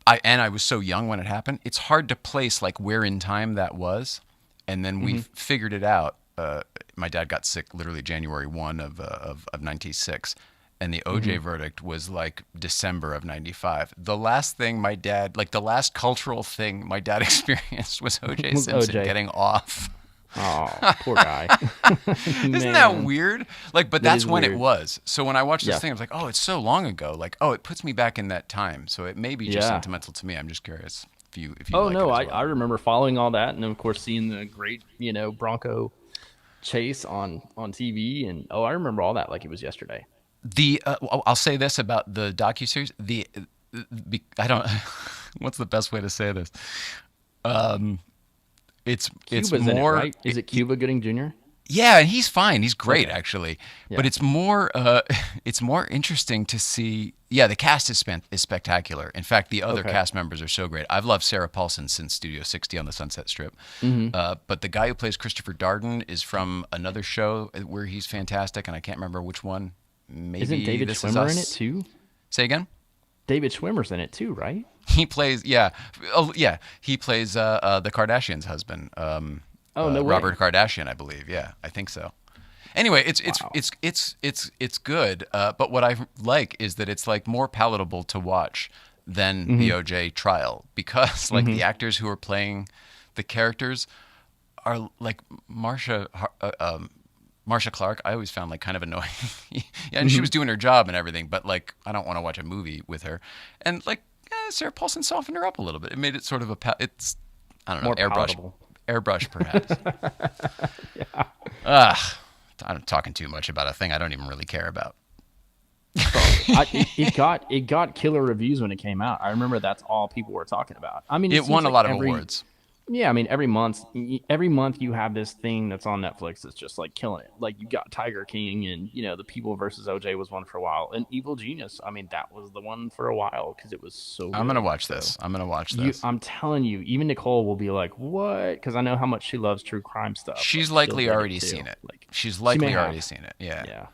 I was so young when it happened. It's hard to place like where in time that was, and then we Hmm. figured it out. My dad got sick literally January 1 of '96, and the OJ Hmm. verdict was like December of '95. The last thing my dad, like the last cultural thing my dad experienced was OJ Was Simpson OJ? getting off. Oh, poor guy. Isn't that Man, weird? Like, but that that's is when it weird. was. So when I watched this Yeah, thing, I was like, oh, it's so long ago. Like, oh, it puts me back in that time. So it may be just yeah. sentimental to me. I'm just curious if you Oh like it no, as I well. remember following all that, and of course seeing the great Bronco chase on TV, and oh, I remember all that like it was yesterday. I'll say this about the docuseries. I don't. What's the best way to say this? It's Cuba's in it, more. right? Is it Cuba Gooding Jr.? Yeah, and he's fine. He's great Okay, actually. But yeah. it's more it's more interesting to see. Yeah, the cast is spectacular. In fact, the other Okay. cast members are so great. I've loved Sarah Paulson since Studio 60 on the Sunset Strip. Hmm. But the guy who plays Christopher Darden is from another show where he's fantastic, and I can't remember which one. Isn't Maybe David This Is Schwimmer in it Us. too? Say again? David Schwimmer's in it too, right? He plays, yeah, oh yeah, he plays the Kardashians' husband, Oh no way! Robert Kardashian, I believe. Yeah, I think so. Anyway, Wow. it's good. But what I like is that it's like more palatable to watch than the Hmm. OJ trial because like Hmm. the actors who are playing the characters are like Marsha Clark. I always found like kind of annoying. Yeah, and she Hmm. was doing her job and everything, but like I don't want to watch a movie with her. And like Sarah Paulson softened her up a little bit. It made it sort of it's I don't know More palatable. airbrush perhaps. Ugh, I'm talking too much about a thing I don't even really care about. Probably. It got killer reviews when it came out. I remember that's all people were talking about. I mean, it It seems won a like lot of awards. yeah, I mean every month you have this thing that's on Netflix that's just like killing it. Like you got Tiger King and the People versus OJ was one for a while, and Evil Genius. I mean that was the one for a while because it was so I'm gonna good. watch So this. I'm gonna watch this. I'm telling you, even Nicole will be like, "What?" Because I know how much she loves true crime stuff. She's Like she'll likely dig it already too. seen it. Like She's she may likely already have. seen it. Yeah. Yeah.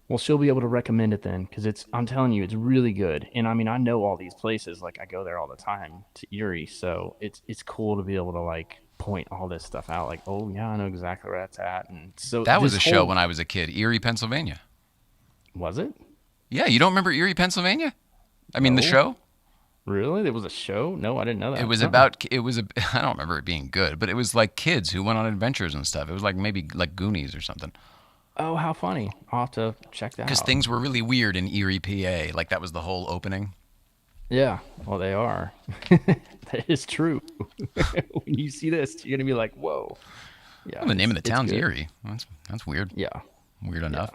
Well, she'll be able to recommend it then, because I'm telling you, it's really good. And I mean, I know all these places, like I go there all the time to Erie, so it's cool to be able to like point all this stuff out. Like, oh yeah, I know exactly where that's at. And so That was this a show whole when I was a kid, Erie, Pennsylvania. was it? Yeah, you don't remember Erie, Pennsylvania? I mean, the No, show? really? There was a show? No, I didn't know It that. was about, it was, a, I don't remember it being good, but it was like kids who went on adventures and stuff. It was like maybe like Goonies or something. Oh, how funny! I'll have to check that Because out. things were really weird in Erie, PA. Like that was the whole opening. Yeah, well, they are. That is true. When you see this, you're gonna be like, "Whoa!" Yeah, Well, the name of the it's town's good. Erie. That's weird. Yeah, Weird enough.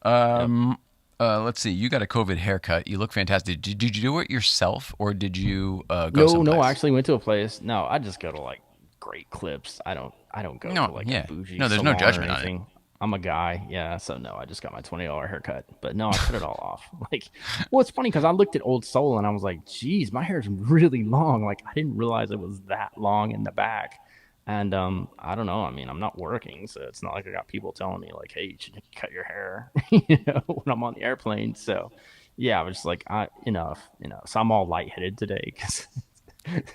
yeah, yep. Let's see. You got a COVID haircut. You look fantastic. Did you do it yourself or did you go No, no, I someplace? actually went to a place. No, I just go to like Great Clips. I don't go No, to like a yeah. bougie No, there's no salon or judgment on it. anything. I'm a guy, yeah. So no, I just got my $20 haircut. But no, I cut it all off. Like, well, it's funny because I looked at Old Soul and I was like, geez, my hair's really long. Like, I didn't realize it was that long in the back. And I don't know. I mean, I'm not working, so it's not like I got people telling me like, "Hey, you should cut your hair," when I'm on the airplane. So, yeah, I was just like, enough. So I'm all lightheaded today because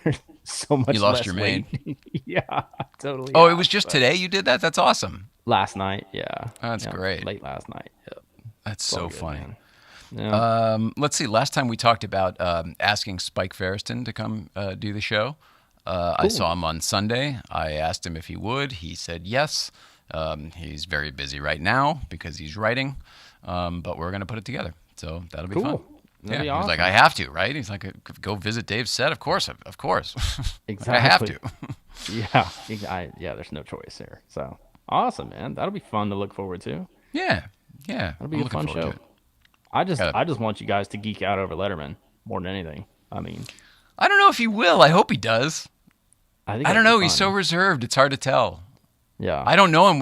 there's so You much lost less your weight. mane. Yeah, I totally Oh, it have. was just But today you did that? That's awesome. last night, yeah, That's yeah, great. late last night. Yep, That's it's all so good, funny. man. Yeah, Let's see. Last time we talked about asking Spike Ferriston to come do the show. I cool. saw him on Sunday. I asked him if he would. He said yes. He's very busy right now because he's writing, but we're going to put it together. So that'll be fun. Cool. That'd Yeah, be he was like, awesome. I have to, right? He's like, go visit Dave's set. Of course, of course. Like, I have Exactly. to. Yeah, yeah. There's no choice here. So awesome, man. That'll be fun to look forward to. Yeah, yeah. That'll be I'm a looking fun forward to show. it. I just Got I just want you guys to geek out over Letterman more than anything. I mean, I don't know if he will. I hope he does. I think I that'd don't be know. He's so fun. reserved. It's hard to tell. Yeah. I don't know him,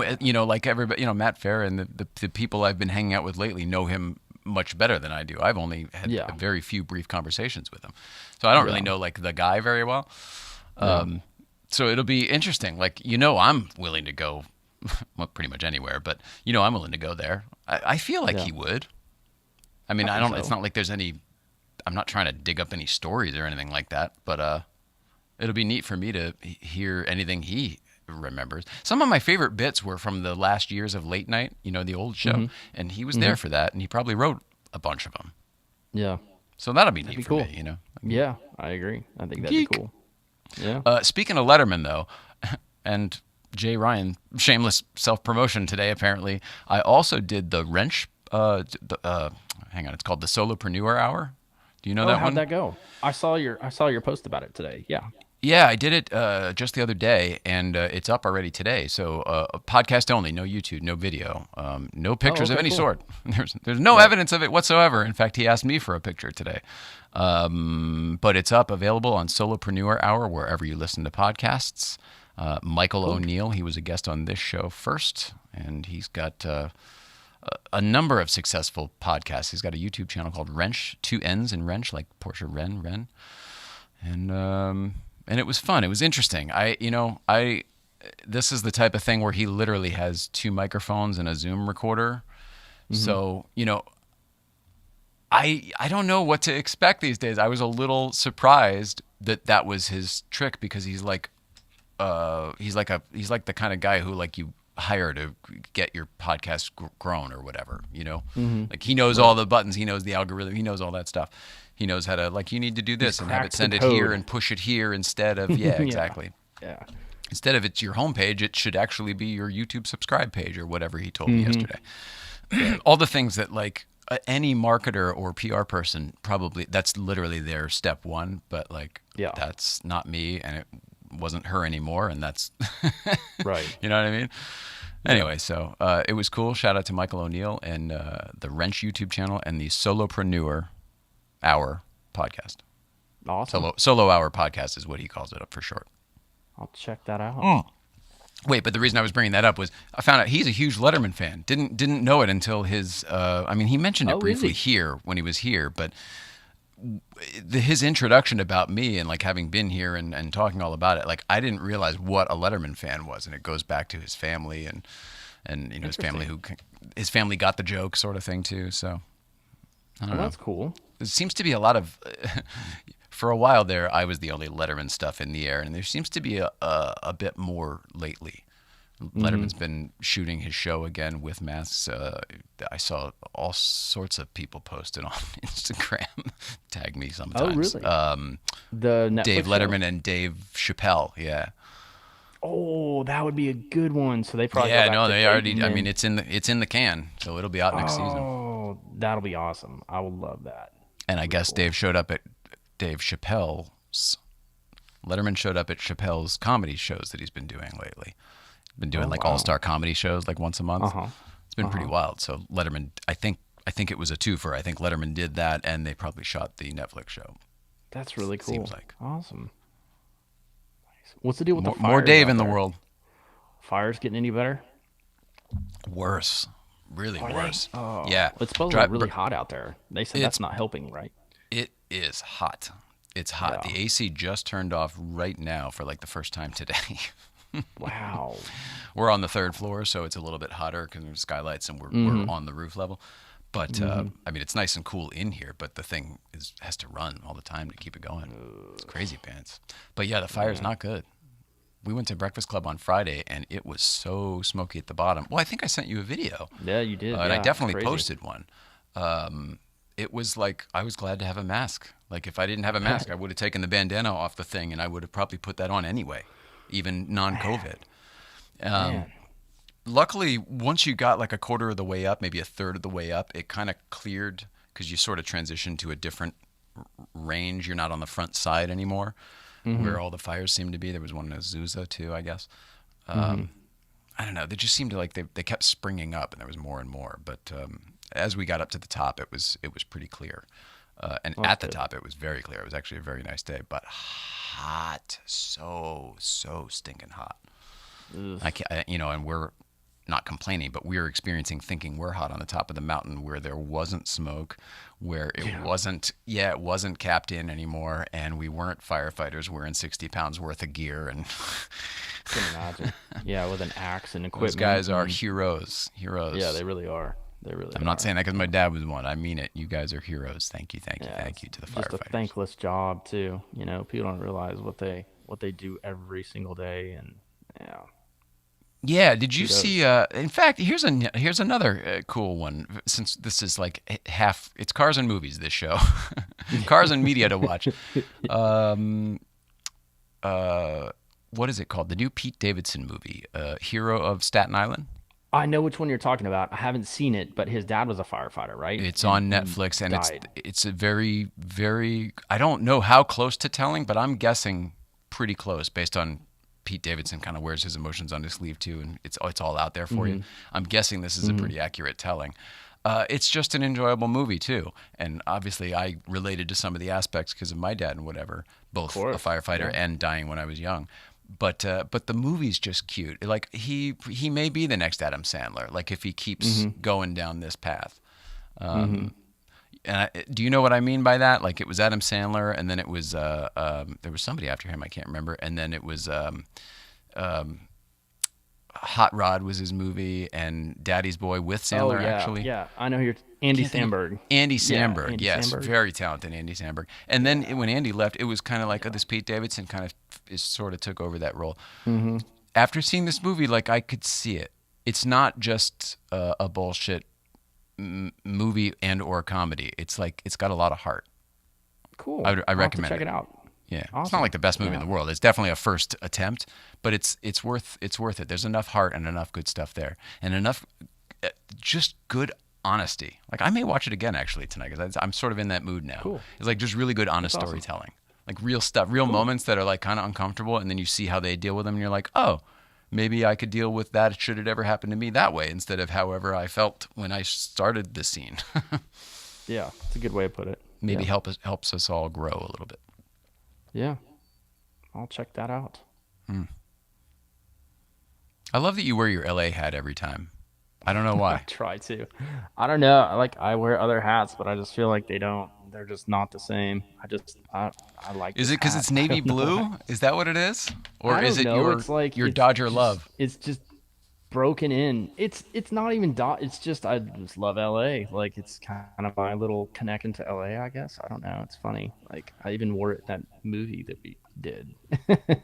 like everybody, Matt Farah and the people I've been hanging out with lately know him much better than I do. I've only had Yeah. a very few brief conversations with him. So I don't really Yeah. know like the guy very well. Yeah. So it'll be interesting. Like, I'm willing to go well, pretty much anywhere, but I'm willing to go there. I feel like Yeah. he would. I mean, I I think don't, it's so. not like there's any, I'm not trying to dig up any stories or anything like that, but it'll be neat for me to hear anything he remembers. Some of my favorite bits were from the last years of Late Night, the old show, Hmm. and he was Hmm. there for that, and he probably wrote a bunch of them. Yeah. So that'll be That'd neat be for cool. me. Yeah, I agree. I think that'd be Geek. cool. Yeah. Speaking of Letterman, though, and Jay Ryan, shameless self-promotion today, apparently, I also did the Wrench, hang on, it's called the Solopreneur Hour. Do you know Oh, that how'd one? that go? I saw your post about it today. Yeah. Yeah, I did it just the other day, and it's up already today. So podcast only, no YouTube, no video, no Oh, pictures of okay, any cool. sort. There's no Right. evidence of it whatsoever. In fact, he asked me for a picture today. But it's up, available on Solopreneur Hour wherever you listen to podcasts. Michael Cool. O'Neill, he was a guest on this show first, and he's got a number of successful podcasts. He's got a YouTube channel called Wrench, two N's in Wrench, like Porsche Ren. And it was fun. It was interesting. This is the type of thing where he literally has two microphones and a Zoom recorder. Hmm. So, I don't know what to expect these days. I was a little surprised that was his trick because he's like the kind of guy who like you hire to get your podcast grown or whatever. Hmm. Like he knows all Right. the buttons, he knows the algorithm, he knows all that stuff. He knows how to like you need to do He's this and have it cracked the send it here code. and push it here instead of yeah, Yeah. exactly. Yeah. Instead of it's your homepage, it should actually be your YouTube subscribe page or whatever he told me Hmm. yesterday. Right. All the things that like any marketer or PR person probably that's literally their step one, but like Yeah. that's not me and it wasn't her anymore and that's Right. you know what I mean? Yeah. Anyway, so it was cool. Shout out to Michael O'Neill and the Wrench YouTube channel and the Solopreneur Hour podcast. Awesome. Solo Hour podcast is what he calls it up for short. I'll check that out. Wait, but the reason I was bringing that up was I found out he's a huge Letterman fan. Didn't know it until his. I mean, he mentioned it Oh, is briefly he? here when he was here, but his introduction about me and like having been here and talking all about it, like I didn't realize what a Letterman fan was, and it goes back to his family and Interesting. his family got the joke sort of thing too. So I don't Well, know. that's cool. There seems to be a lot of for a while there, I was the only Letterman stuff in the air, and there seems to be a bit more lately. Mm-hmm. Letterman's been shooting his show again with masks. I saw all sorts of people posted on Instagram, tag me Oh, sometimes. really? The Dave Netflix show? Letterman and Dave Chappelle. Yeah, Oh, that would be a good one. So they probably go yeah. back No, to they already. dating I mean, and it's in the can, so it'll be out next season. oh, that'll be awesome. I will love that. And I Really guess cool. Dave Chappelle's Letterman showed up at Chappelle's comedy shows that he's been doing lately. Been doing Oh, like wow. all-star comedy shows like once a month. Uh-huh. It's been pretty Uh-huh. wild. So Letterman, I think it was a twofer. I think Letterman did that, and they probably shot the Netflix show. That's really Seems cool. like Awesome. What's the deal with the more fires Dave out in the there? world. Fires getting any better? Worse, really Are they? worse. Oh, Yeah, it's supposedly Dri- really hot out there. They said that's it's not helping, right? it is hot. It's hot. Yeah. The AC just turned off right now for like the first time today. Wow. We're on the third floor, so it's a little bit hotter because there's skylights and we're Mm-hmm. on the roof level. But Mm-hmm. I mean, it's nice and cool in here, but the thing has to run all the time to keep it going. It's crazy pants. But yeah, the fire's Man. not good. We went to Breakfast Club on Friday, and it was so smoky at the bottom. Well, I think I sent you a video, Yeah, you did. and I Yeah, it's definitely crazy. posted one. It was like I was glad to have a mask. Like if I didn't have a mask, I would have taken the bandana off the thing, and I would have probably put that on anyway, even non-COVID. Man. Luckily, once you got like a quarter of the way up, maybe a third of the way up, it kind of cleared because you sort of transitioned to a different range. You're not on the front side anymore, Mm-hmm. where all the fires seem to be. There was one in Azusa too, I guess. Mm-hmm. I don't know. They just seemed to like they kept springing up, and there was more and more. But as we got up to the top, it was pretty clear. And Well, that's at the good. top, it was very clear. It was actually a very nice day, but hot, so stinking hot. Ugh. And we're not complaining, but we're experiencing thinking we're hot on the top of the mountain where there wasn't smoke, where Yeah. it wasn't capped in anymore, and we weren't firefighters wearing 60 pounds worth of gear. And Can imagine. Yeah, with an axe and those equipment. guys are And heroes. yeah, Heroes. they really are. They really I'm not are. saying that because my dad was one. I mean it. You guys are heroes. Thank you, thank you, Yeah, thank it's you to the just a firefighters. thankless job too. People don't realize what they do every single day, and yeah, Yeah, did you see? kudos. In fact, here's another cool one. Since this is like half, it's cars and movies. This show, cars and media to watch. Um, what is it called? The new Pete Davidson movie, Hero of Staten Island. I know which one you're talking about. I haven't seen it, but his dad was a firefighter, right? It's And on he Netflix, and it's died. it's a very very. I don't know how close to telling, but I'm guessing pretty close based on Pete Davidson kind of wears his emotions on his sleeve too, and it's all out there for you. Hmm. I'm guessing this is a Hmm. pretty accurate telling. It's just an enjoyable movie too, and obviously I related to some of the aspects because of my dad and whatever, Of both a course. firefighter Yeah. and dying when I was young. But the movie's just cute. Like he may be the next Adam Sandler. Like if he keeps Hmm. going down this path. Hmm. Do you know what I mean by that? Like it was Adam Sandler, and then it was there was somebody after him. I can't remember. And then it was Hot Rod was his movie, and Daddy's Boy with Oh Sandler yeah, actually. yeah. I know who you're Andy Can't think of Samberg. Andy Yeah, Samberg. Andy Yes, Samberg. very talented Andy Samberg. And then Yeah. when Andy left, it was kind of like this Pete Davidson kind of is sort of took over that role. Hmm. After seeing this movie, like I could see it. It's not just a bullshit movie and or comedy. It's like it's got a lot of heart. Cool. I I'll have to recommend check it. it out. Yeah, it's not Awesome. like the best movie in Yeah. the world. It's definitely a first attempt, but it's worth it. There's enough heart and enough good stuff there, and enough just good honesty. Like I may watch it again actually tonight because I'm sort of in that mood now. Cool. It's like just really good honest That's awesome. storytelling, like real stuff, real Cool. moments that are like kind of uncomfortable, and then you see how they deal with them, and you're like, oh, maybe I could deal with that should it ever happen to me that way instead of however I felt when I started the scene. Yeah, it's a good way to put it. Maybe Yeah. helps us all grow a little bit. Yeah. I'll check that out. I love that you wear your LA hat every time. I don't know I why. try to. I don't know. Like I wear other hats, but I just feel like they're just not the same. I like Is this it because hat. it's I navy don't know why. blue? Is that what it is, or I is don't it know. your It's like your Dodger love? it's just broken in. It's not even it's just I just love LA. Like it's kind of my little connection to LA, I guess. I don't know. It's funny. Like I even wore it in that movie that we did.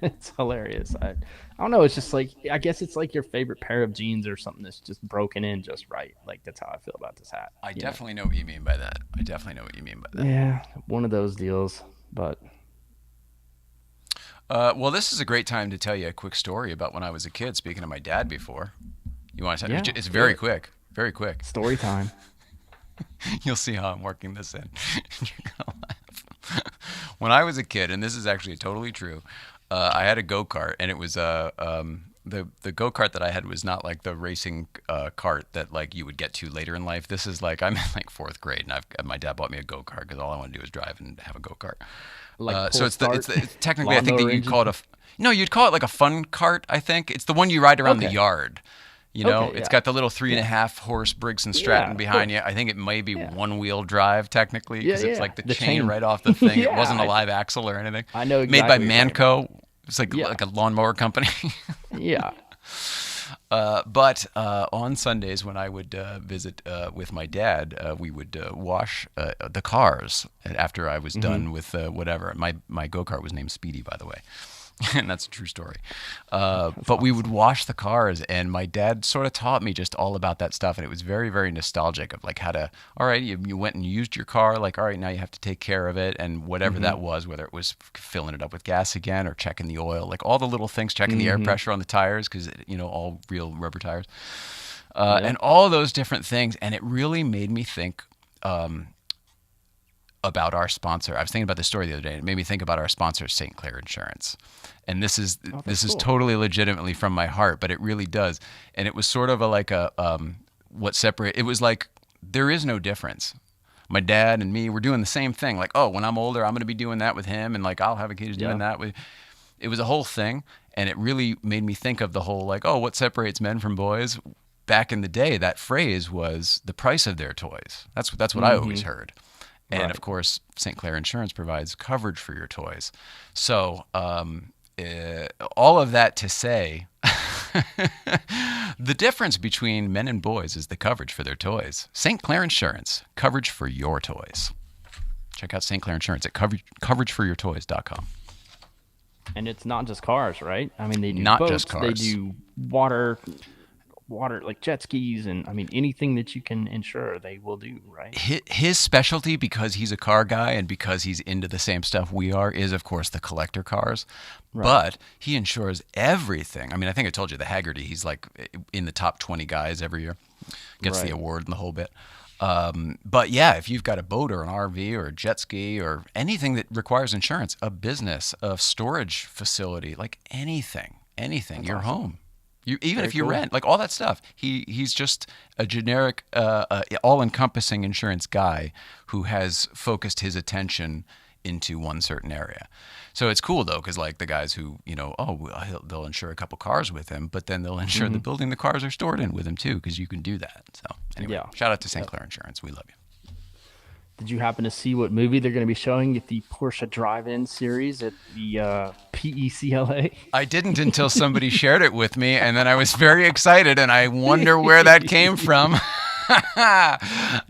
It's hilarious. I don't know. It's just like I guess it's like your favorite pair of jeans or something that's just broken in just right. Like that's how I feel about this hat. I You know? definitely know what you mean by that. I definitely know what you mean by that. Yeah, one of those deals. But Well, this is a great time to tell you a quick story about when I was a kid. Speaking of my dad before, you want to? yeah, It's do very it. quick. Very quick. Story time. You'll see how I'm working this in. You're gonna laugh. When I was a kid, and this is actually totally true, I had a go kart, and it was the go kart that I had was not like the racing cart that like you would get to later in life. This is like I'm in like fourth grade, and my dad bought me a go kart because all I want to do is drive and have a go kart. Like So pull start, it's technically I think that lawnmower you'd call engine. it no, you'd call it like a fun cart. I think it's the one you ride around the Okay. yard. You know, Okay, it's yeah. got the little three and a Yeah. half horse Briggs and Yeah, Stratton of behind you. course. I think it may be Yeah. one wheel drive technically Yeah, because it's yeah. like the The chain chain. right off the thing. It Yeah, wasn't a live axle or anything. I know Made by exactly what you're talking about. Manco. It's Yeah. like a lawnmower company. Yeah. But on Sundays when I would visit with my dad, we would wash the cars after I was Hmm. done with whatever. My go kart was named Speedy, by the way. And that's a true story. That's But we would awesome. wash the cars, and my dad sort of taught me just all about that stuff, and it was very, very nostalgic of like how to. All right, you went and used your car, like all right, now you have to take care of it, and whatever Hmm. that was, whether it was filling it up with gas again or checking the oil, like all the little things, checking the air Hmm. pressure on the tires because all real rubber tires, and Yep. all those different things, and it really made me think. About our sponsor. I was thinking about this story the other day. It made me think about our sponsor, St. Clair Insurance. And this is Oh, that's this is cool. totally legitimately from my heart, but it really does. And it was sort of a like a what separate. It was like there is no difference. My dad and me were doing the same thing. Like, oh, when I'm older, I'm going to be doing that with him, and like I'll have a kid who's doing Yeah. that with. It was a whole thing, and it really made me think of the whole like, oh, what separates men from boys? Back in the day, that phrase was the price of their toys. That's what I always Hmm. heard. And of Right. course, St. Clair Insurance provides coverage for your toys. So, all of that to say, the difference between men and boys is the coverage for their toys. St. Clair Insurance, coverage for your toys. Check out St. Clair Insurance at coverageforyourtoys.com. And it's not just cars, right? I mean, they do Not just boats, they cars. do water like jet skis, and I mean anything that you can insure, they will do, right? His specialty, because he's a car guy and because he's into the same stuff we are, is of course the collector cars. Right. But he insures everything. I mean, I think I told you the Haggerty. He's like in the top 20 guys every year, gets the Right. award and the whole bit. But yeah, if you've got a boat or an RV or a jet ski or anything that requires insurance, a business, a storage facility, like anything, That's your awesome. home. You, even Very if you cool. rent, like all that stuff, he's just a generic, all-encompassing insurance guy who has focused his attention into one certain area. So it's cool though, because like the guys who oh well, they'll insure a couple cars with him, but then they'll insure the Hmm. building the cars are stored in with him too, because you can do that. So anyway, Yeah. shout out to St. Yep. Clair Insurance. We love you. Did you happen to see what movie they're going to be showing at the Porsche Drive-In series at the PECLA? I didn't until somebody shared it with me, and then I was very excited, and I wonder where that came from.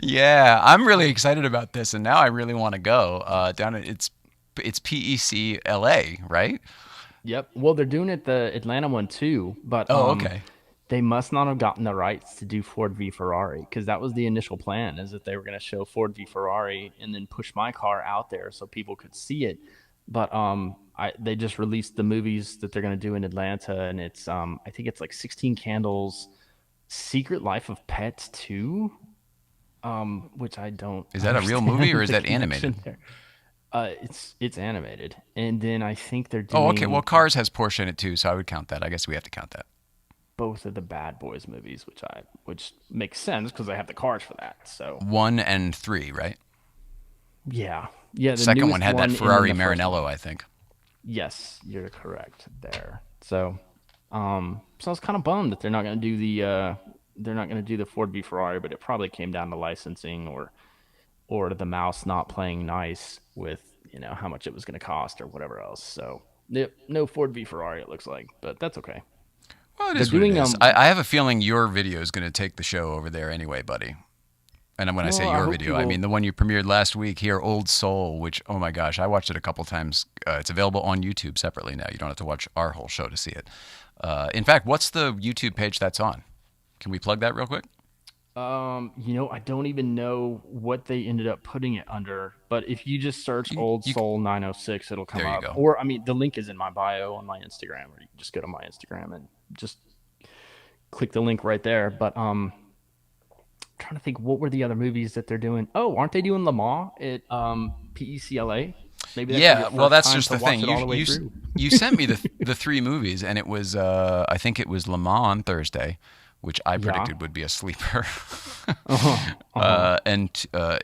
Yeah, I'm really excited about this, and now I really want to go down. It's PECLA, right? Yep. Well, they're doing it the Atlanta one too, but Oh, okay. they must not have gotten the rights to do Ford v Ferrari because that was the initial plan, is that they were going to show Ford v Ferrari and then push my car out there so people could see it. But they just released the movies that they're going to do in Atlanta, and it's I think it's like 16 Candles, Secret Life of Pets 2, which I don't Is that a real movie or understand is the that animated? connection there. It's animated, and then I think they're Oh, okay. Well, doing Cars has Porsche in it too, so I would count that. I guess we have to count that. both of the Bad Boys movies, which makes sense because they have the cars for that. So 1 and 3, right? yeah, yeah, the Second one newest had that one and then Ferrari the first one. Maranello, I think. Yes, you're correct there. So I was kind of bummed that they're not going to do the Ford v Ferrari, but it probably came down to licensing or the mouse not playing nice with how much it was going to cost or whatever else. So yep, no Ford v Ferrari it looks like, but that's okay. Well, it They're is what it doing is. I have a feeling your video is going to take the show over there anyway, buddy. And when I say well, I your hope video, I people. mean the one you premiered last week here, Old Soul, which, oh my gosh, I watched it a couple times. It's available on YouTube separately now. You don't have to watch our whole show to see it. In fact, what's the YouTube page that's on? Can we plug that real quick? I don't even know what they ended up putting it under, but if you just search You, Old you, Soul 906, it'll come there you up. go. Or, I mean, the link is in my bio on my Instagram, or you can just go to my Instagram and just click the link right there. But trying to think, what were the other movies that they're doing? Oh, aren't they doing Le Mans at PECLA? Maybe that's Yeah, your well, first that's time just to the watch thing. it all the way through. You sent me the three movies, and it was I think it was Le Mans on Thursday, which I Yeah. predicted would be a sleeper, Uh-huh. Uh-huh. and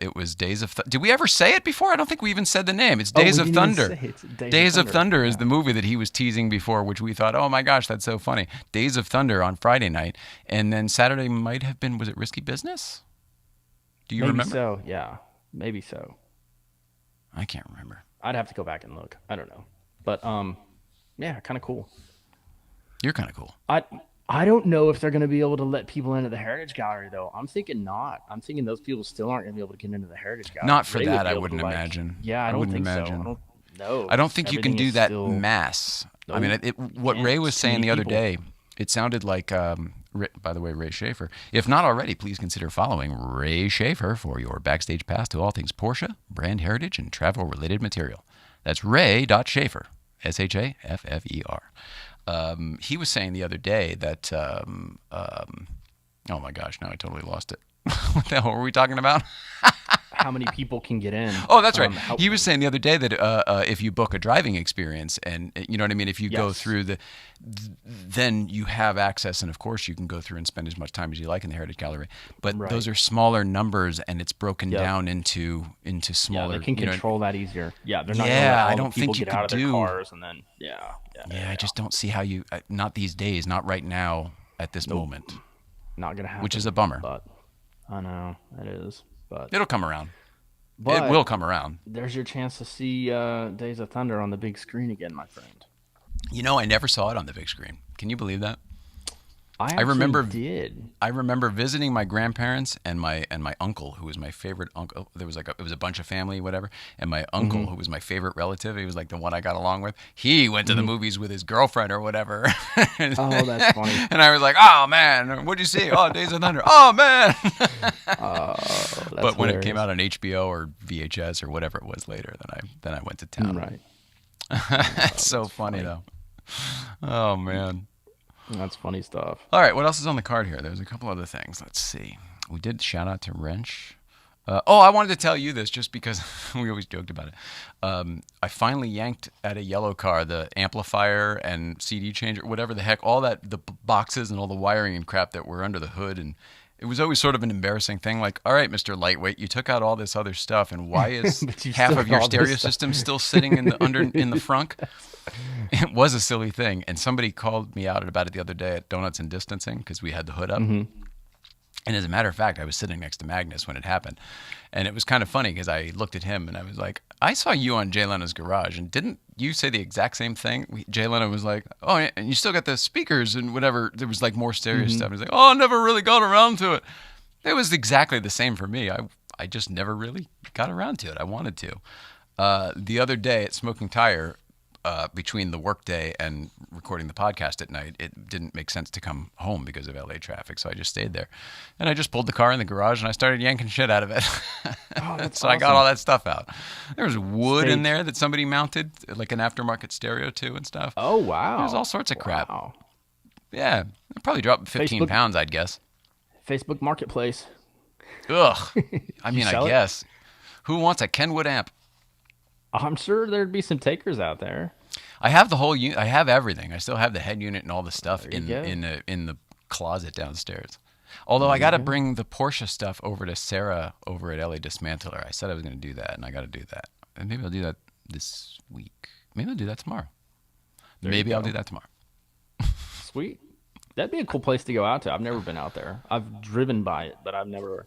it was Days of. Did we ever say it before? I don't think we even said the name. It's Oh, Days we of didn't even Thunder. say it's Days of Days of Thunder. Thunder is Yeah. the movie that he was teasing before, which we thought, oh my gosh, that's so funny. Days of Thunder on Friday night, and then Saturday might have been, was it Risky Business? Do you Maybe remember? so. Yeah. Maybe so. I can't remember. I'd have to go back and look. I don't know. But yeah, kind of cool. You're kind of cool. I don't know if they're going to be able to let people into the Heritage Gallery though. I'm thinking not. I'm thinking those people still aren't going to be able to get into the Heritage Gallery. Not for They would that, be I able to, wouldn't like, imagine. Yeah, I I don't wouldn't think so. imagine. I don't know. I don't think you can Everything do is that still. mass. I mean, Nope. what Ray Can't. was Too saying many the other people. day, it sounded like, by the way, Ray Schaefer. If not already, please consider following Ray Schaefer for your backstage pass to all things Porsche, brand heritage, and travel-related material. That's ray.schaefer, Shaffer. He was saying the other day that, oh my gosh, now I totally lost it. What the hell were we talking about? How many people can get in? Oh, that's right. How, He was saying the other day that if you book a driving experience, and you know what I mean, if you go yes. through then you have access, and of course you can go through and spend as much time as you like in the Heritage Gallery. But Right. those are smaller numbers, and it's broken Yep. down into Yeah, smaller. they can you know, control that easier. Yeah, they're not Yeah, going to let all I the don't people think you get out of could their do- cars and then yeah, I just don't see how you. Not these days, not right now at this Nope. moment, not going to happen. which is a bummer. But I know it is. But It'll come around. but It will come around. there's your chance to see Days of Thunder on the big screen again, my friend. You know, I never saw it on the big screen. Can you believe that? I actually remember- did. I remember visiting my grandparents and my uncle, who was my favorite uncle. There was it was a bunch of family, whatever. And my uncle, Mm-hmm. who was my favorite relative, he was like the one I got along with. He went to the movies with his girlfriend or whatever. Oh, that's funny. And I was like, "Oh man, what'd you see? Oh, Days of Thunder. Oh man." Oh, that's But when it came hilarious. out on HBO or VHS or whatever it was later, then I went to town. Right. That's so funny though. Oh man. That's funny stuff. All right, what else is on the card here? There's a couple other things. Let's see. We did shout out to Wrench. I wanted to tell you this just because we always joked about it. I finally yanked at a yellow car the amplifier and CD changer, whatever the heck, all that, the boxes and all the wiring and crap that were under the hood. And it was always sort of an embarrassing thing. Like, all right, Mr. Lightweight, you took out all this other stuff, and why is But you half still of your got all this stereo stuff. system still sitting in the in the frunk? It was a silly thing, and somebody called me out about it the other day at Donuts and Distancing because we had the hood up. And as a matter of fact, I was sitting next to Magnus when it happened, and it was kind of funny because I looked at him and I was like, "I saw you on Jay Leno's Garage, and didn't you say the exact same thing?" Jay Leno was like, "Oh, yeah, and you still got the speakers and whatever." There was like more stereo stuff. He's like, "Oh, I never really got around to it." It was exactly the same for me. I just never really got around to it. I wanted to. The other day at Smoking Tire, between the workday and recording the podcast at night, it didn't make sense to come home because of LA traffic, so I just stayed there. And I just pulled the car in the garage and I started yanking shit out of it. Oh, that's So I got awesome. all that stuff out. There was wood in Steak. there that somebody mounted, like an aftermarket stereo too and stuff. Oh, wow. There's all sorts of crap. Wow. Yeah, I probably dropped 15 Facebook- pounds, I'd guess. Facebook Marketplace. Ugh. I mean, I sell it? guess. Who wants a Kenwood amp? I'm sure there'd be some takers out there. I have the whole I have everything. I still have the head unit and all the stuff There you go. in the closet downstairs. Although I got to bring the Porsche stuff over to Sarah over at LA Dismantler. I said I was going to do that, and I got to do that. And maybe I'll do that this week. Maybe I'll do that tomorrow. There you Maybe I'll go. do that tomorrow. Sweet. That'd be a cool place to go out to. I've never been out there. I've driven by it, but I've never.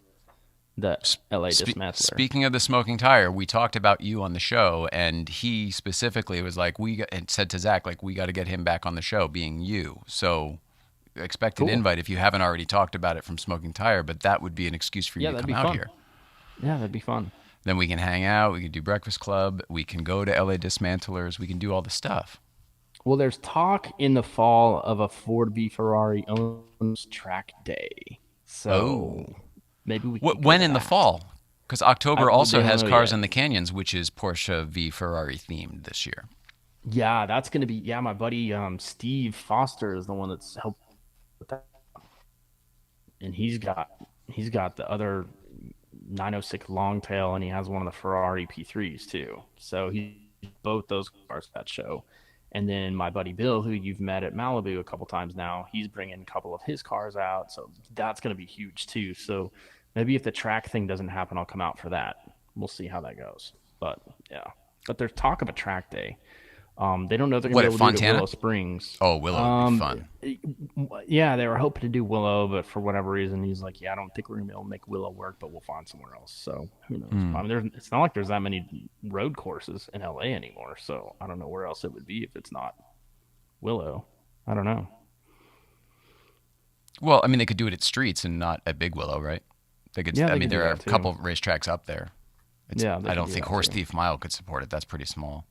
The LA Dismantler. Speaking of the Smoking Tire, we talked about you on the show, and he specifically was like, and said to Zach, like, we got to get him back on the show, being you. So expected Cool. invite if you haven't already talked about it from Smoking Tire, but that would be an excuse for you Yeah, to that'd come be out fun. here. Yeah, that'd be fun. Then we can hang out. We can do Breakfast Club. We can go to LA Dismantlers. We can do all the stuff. Well, there's talk in the fall of a Ford v Ferrari owns track day. So Oh, maybe we could go when to in the that. fall? Because October They also don't has know Cars yet. in the Canyons, which is Porsche v Ferrari themed this year. Yeah, that's gonna be yeah. My buddy Steve Foster is the one that's helped with that, and he's got the other 906 Longtail, and he has one of the Ferrari P3s too. So he's both those cars at that show. And then my buddy Bill, who you've met at Malibu a couple times now, he's bringing a couple of his cars out. So that's going to be huge too. So maybe if the track thing doesn't happen, I'll come out for that. We'll see how that goes. But yeah, but there's talk of a track day. They don't know if they're going What, to at be able to do it at Fontana? Willow Springs. Oh, Willow would be fun. Yeah, they were hoping to do Willow, but for whatever reason, he's like, "Yeah, I don't think we're gonna be able to make Willow work, but we'll find somewhere else." So who knows? I mean, it's not like there's that many road courses in LA anymore, so I don't know where else it would be if it's not Willow. I don't know. Well, I mean, they could do it at Streets and not at Big Willow, right? They could. Yeah, I they mean, could do there are a that too. couple racetracks up there. Yeah, they I could don't do think that Horse too. Thief Mile could support it. That's pretty small.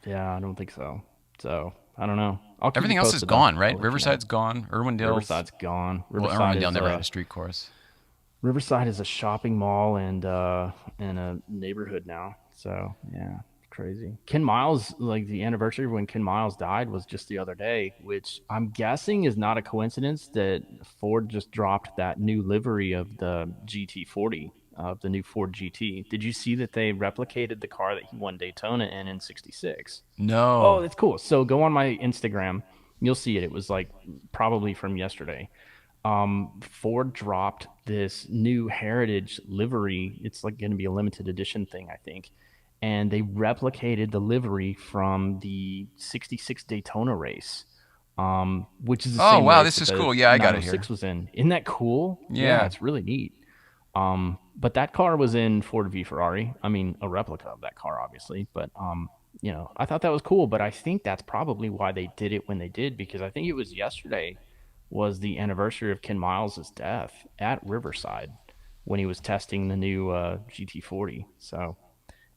Yeah, I don't think so. So I don't know. I'll keep you Everything else is posted though. gone, I'll right? let you know. Riverside's gone. Irwindale's. Riverside's gone. Well, Irwindale never had a street course. Riverside is a shopping mall and a neighborhood now. So yeah, crazy. Ken Miles, like the anniversary of when Ken Miles died was just the other day, which I'm guessing is not a coincidence that Ford just dropped that new livery of the GT40, of the new Ford GT. Did you see that they replicated the car that he won Daytona in '66? Oh, No. that's cool. So go on my Instagram, you'll see it. It was like probably from yesterday. Ford dropped this new Heritage livery. It's like going to be a limited edition thing, I think. And they replicated the livery from the '66 Daytona race, which is the Oh same wow, race this that is the cool. Yeah, I got it here. 906 was in. Isn't that cool? Yeah, Yeah. it's really neat. But that car was in Ford v Ferrari. I mean, a replica of that car, obviously. But I thought that was cool. But I think that's probably why they did it when they did, because I think it was yesterday was the anniversary of Ken Miles' death at Riverside when he was testing the new GT40. So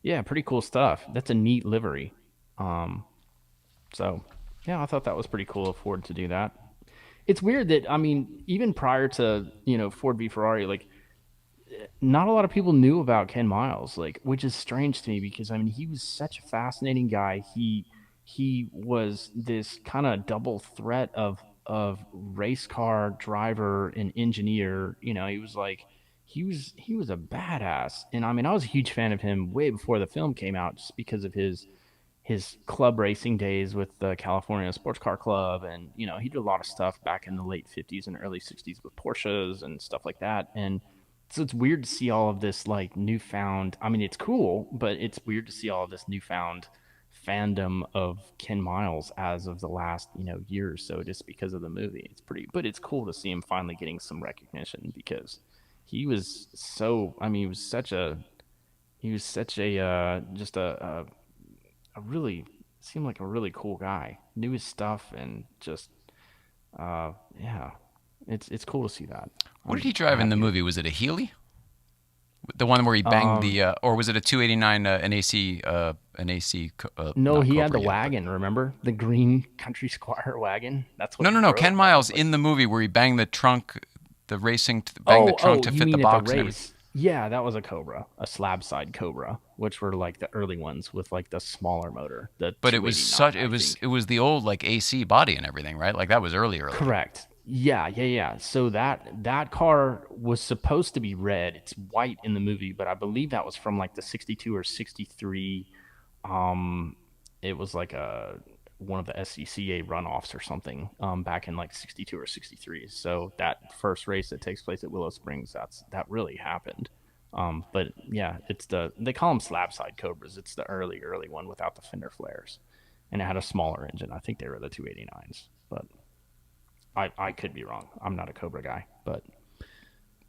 yeah, pretty cool stuff. That's a neat livery. Um, so yeah, I thought that was pretty cool of Ford to do that. It's weird that I mean, even prior to Ford v Ferrari, like not a lot of people knew about Ken Miles, like, which is strange to me because I mean he was such a fascinating guy. He was this kind of double threat of race car driver and engineer. He was a badass, and I mean I was a huge fan of him way before the film came out, just because of his club racing days with the California Sports Car Club, and he did a lot of stuff back in the late '50s and early '60s with Porsches and stuff like that. And so it's weird to see all of this like newfound. I mean, it's cool, but it's weird to see all of this newfound fandom of Ken Miles as of the last year or so, just because of the movie. It's pretty, but it's cool to see him finally getting some recognition because he was so. I mean, he was such a just a really seemed like a really cool guy. Knew his stuff and just yeah, it's cool to see that. What did I'm he drive in the happy. movie? Was it a Healy? The one where he banged Um, or was it a 289 an AC no, not he had the Cobra yet, but wagon. Remember the green Country Squire wagon? That's what no, he no, no. drove. Ken That Miles was like in the movie where he banged the trunk, banged the trunk to you fit the mean at the box and everything. race? Yeah, that was a Cobra, a slab side Cobra, which were like the early ones with like the smaller motor, the But it was 289, such I think. it was the old like AC body and everything, right? Like that was early. Correct. Yeah, yeah, yeah. So that car was supposed to be red. It's white in the movie, but I believe that was from like the 62 or 63. Um it was like a one of the SCCA runoffs or something back in like 62 or 63. So that first race that takes place at Willow Springs, that really happened. But yeah, it's they call them slab side Cobras. It's the early one without the fender flares. And it had a smaller engine. I think they were the 289s, but I could be wrong. I'm not a Cobra guy, but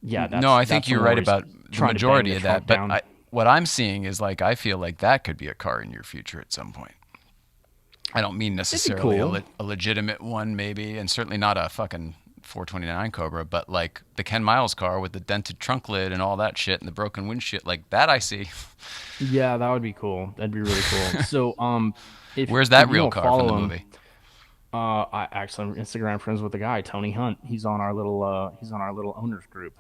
yeah, No, I think that's you're one right where he's about the trying to bang majority the of that. trunk But down. what I'm seeing is like I feel like that could be a car in your future at some point. I don't mean It'd be necessarily cool. a legitimate one, maybe, and certainly not a fucking 429 Cobra, but like the Ken Miles car with the dented trunk lid and all that shit and the broken windshield, like that I see. Yeah, that would be cool. That'd be really cool. So, Where's if that you real don't car from the follow him, movie? I actually am Instagram friends with the guy, Tony Hunt. He's on our little owners group.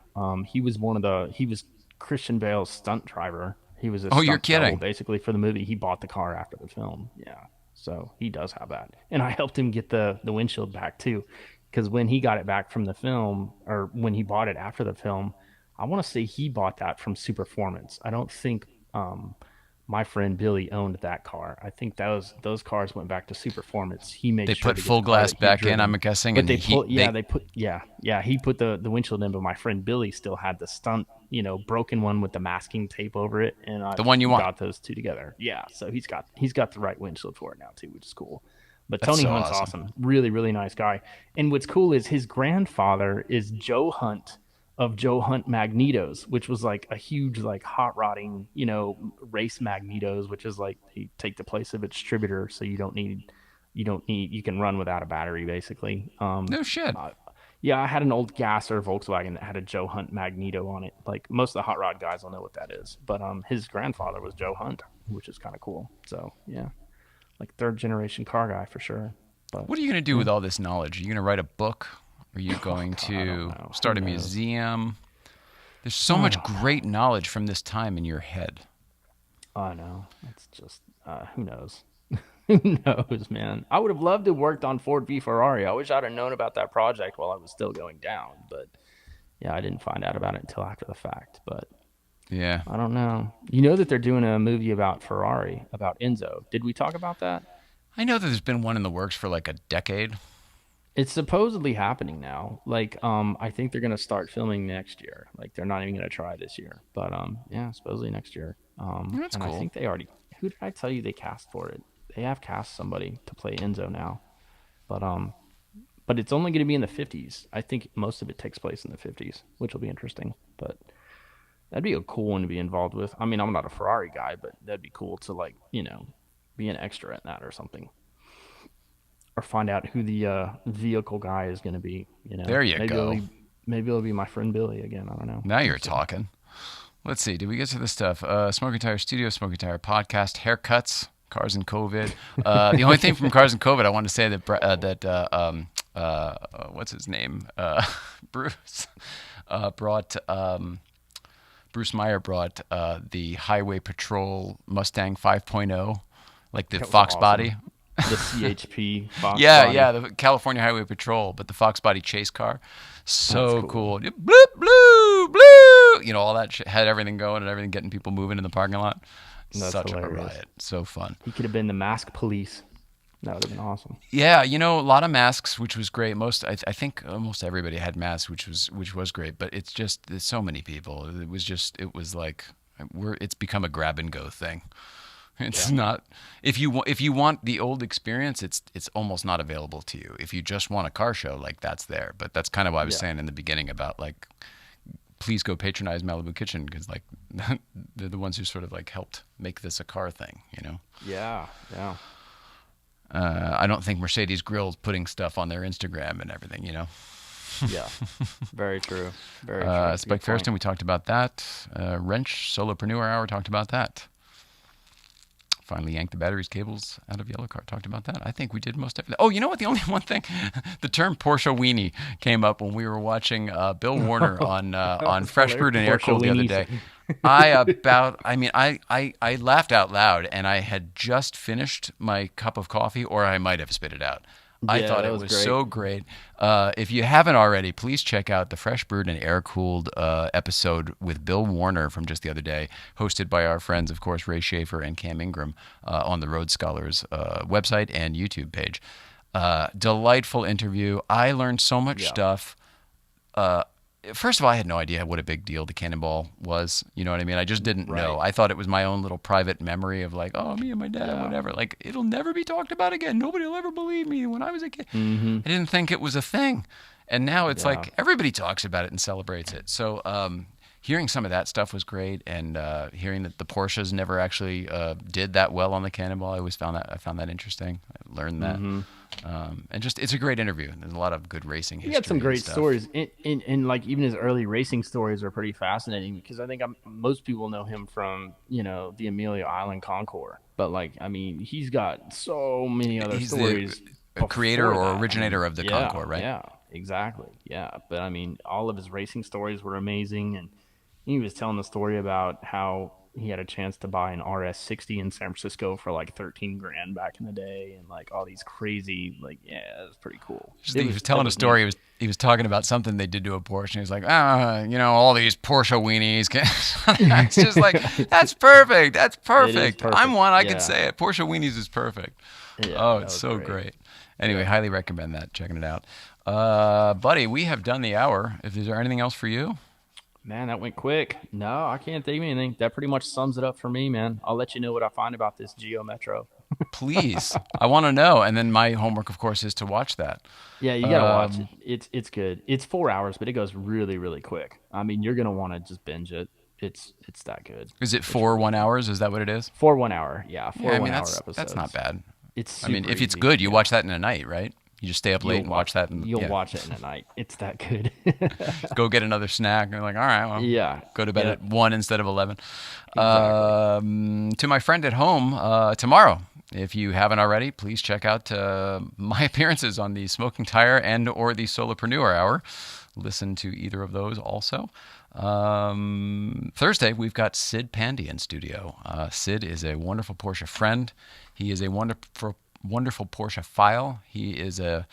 He was Christian Bale's stunt driver. He was a Oh, you're stunt double kidding. basically for the movie. He bought the car after the film. Yeah. So he does have that. And I helped him get the windshield back too. Because when he got it back from the film, or when he bought it after the film, I want to say he bought that from Superformance. I don't think my friend Billy owned that car. I think those cars went back to Superformance. He made They sure put to get the full car glass that he had back in, I'm driven. guessing, But and he put the windshield in, but my friend Billy still had the stunt, broken one with the masking tape over it, and I the one you want. got those two together. Yeah, so he's got the right windshield for it now too, which is cool. But That's Tony so Hunt's awesome. awesome, really really nice guy. And what's cool is his grandfather is Joe Hunt of Joe Hunt Magnetos, which was like a huge like hot rodding, race Magnetos, which is like they take the place of a distributor, so you can run without a battery basically. No shit. Yeah, I had an old Gasser Volkswagen that had a Joe Hunt Magneto on it. Like most of the hot rod guys will know what that is. But his grandfather was Joe Hunt, which is kind of cool. So yeah, like third generation car guy for sure. But What are you going to do with all this knowledge? Are you going to write a book? Are you going God, I don't to know. Who start a knows? museum? There's so I much don't know. great knowledge from this time in your head. I know. It's just who knows. Who knows, man? I would have loved to have worked on Ford v Ferrari. I wish I'd have known about that project while I was still going down. But yeah, I didn't find out about it until after the fact. But Yeah. I don't know. You know that they're doing a movie about Ferrari, about Enzo. Did we talk about that? I know that there's been one in the works for like a decade. It's supposedly happening now. Like, I think they're gonna start filming next year. Like, they're not even gonna try this year. But yeah, supposedly next year. That's And I cool. think they already. Who did I tell you they cast for it? They have cast somebody to play Enzo now. But it's only gonna be in the 50s. I think most of it takes place in the 50s, which will be interesting. But that'd be a cool one to be involved with. I mean, I'm not a Ferrari guy, but that'd be cool to like, be an extra in that or something, or find out who the vehicle guy is going to be. There you Maybe go. it'll be my friend Billy again. I don't know. Now We'll you're see. talking. Let's see. Did we get to this stuff? Smoking Tire Studio, Smoking Tire Podcast, haircuts, cars and COVID. The only thing from cars and COVID, I wanted to say that what's his name? Bruce brought Bruce Meyer brought the Highway Patrol Mustang 5.0, like the That was Fox awesome. body. The CHP Fox Yeah, body. yeah, the California Highway Patrol, but the Fox body chase car. That's So cool. cool. Bloop, blue, blue. All that shit had everything going and everything getting people moving in the parking lot. That's Such a hilarious. riot. So fun. He could have been the mask police. That would have been awesome. Yeah, a lot of masks, which was great. I think almost everybody had masks, which was great. But there's so many people. It was like it's become a grab and go thing. It's Yeah. not if you want the old experience, it's almost not available to you. If you just want a car show, like that's there. But that's kind of what I was Yeah. saying in the beginning about like, please go patronize Malibu Kitchen because like they're the ones who sort of like helped make this a car thing. Yeah. Yeah. I don't think Mercedes Grill's putting stuff on their Instagram and everything. Yeah. Very true. Very true. That's a good Spike point. Ferriston, we talked about that. Wrench Solopreneur Hour, talked about that. Finally yanked the batteries cables out of Yellow Car. Talked about that. I think we did most everything. Oh, you know what? The only one thing, the term Porsche weenie came up when we were watching Bill Warner on Fresh Brewed and Air Porsche Cooled the other weenies. day. I laughed out loud, and I had just finished my cup of coffee, or I might have spit it out. I Yeah, thought that it was was great. so great. If you haven't already, please check out the Fresh Brewed and Air Cooled episode with Bill Warner from just the other day, hosted by our friends, of course, Ray Schaefer and Cam Ingram on the Road Scholars website and YouTube page. Delightful interview. I learned so much Yeah. stuff. First of all, I had no idea what a big deal the Cannonball was. You know what I mean? I just didn't know. Right. I thought it was my own little private memory of like, oh, me and my dad, Yeah. whatever. Like, it'll never be talked about again. Nobody will ever believe me when I was a kid. Mm-hmm. I didn't think it was a thing. And now it's Yeah. like everybody talks about it and celebrates it. So hearing some of that stuff was great. And hearing that the Porsches never actually did that well on the Cannonball, I found that interesting. I learned that. Mm-hmm. And just it's a great interview. There's a lot of good racing He history had some and great stuff. stories, and like even his early racing stories are pretty fascinating because I think most people know him from the Amelia Island Concours, but like I mean he's got so many other He's the stories creator before or that. I originator mean, of the yeah, Concours, right? yeah, exactly, yeah. But I mean, all of his racing stories were amazing, and he was telling the story about how he had a chance to buy an RS60 in San Francisco for like 13 grand back in the day, and like all these crazy, like, yeah, it was pretty cool. Just It that he was was it telling a was story. neat. He was talking about something they did to a Porsche. And he was like, all these Porsche weenies. It's just like that's perfect. That's It is perfect. I'm perfect. one. I can Yeah. say it. Porsche weenies is perfect. Yeah, Oh, that it's was so great. great. Anyway, Yep. highly recommend that. Checking it out. Buddy, we have done the hour. If is there anything else for you? Man, that went quick. No, I can't think of anything. That pretty much sums it up for me, man. I'll let you know what I find about this Geo Metro. Please, I want to know. And then my homework, of course, is to watch that. Yeah, you gotta watch it. Um, It's good. It's 4 hours, but it goes really, really quick. I mean, you're gonna want to just binge it. It's that good. is it It's for really one good. hours? Is that what it is? For 1 hour, yeah, Yeah, four I mean 1 hour that's not episodes. bad. It's I mean, super if it's easy. good, you Yeah, watch that in a night, right? You just stay up late and watch that, and you'll yeah, watch it in a night. It's that good. go get another snack. And you're like, all right, well, Yeah. go to bed Yep. at 1 instead of 11. Exactly. To my friend at home tomorrow, if you haven't already, please check out my appearances on the Smoking Tire and/or the Solopreneur Hour. Listen to either of those also. Thursday, we've got Sid Pandy in studio. Sid is a wonderful Porsche friend. He is a wonderful Porsche file. He is a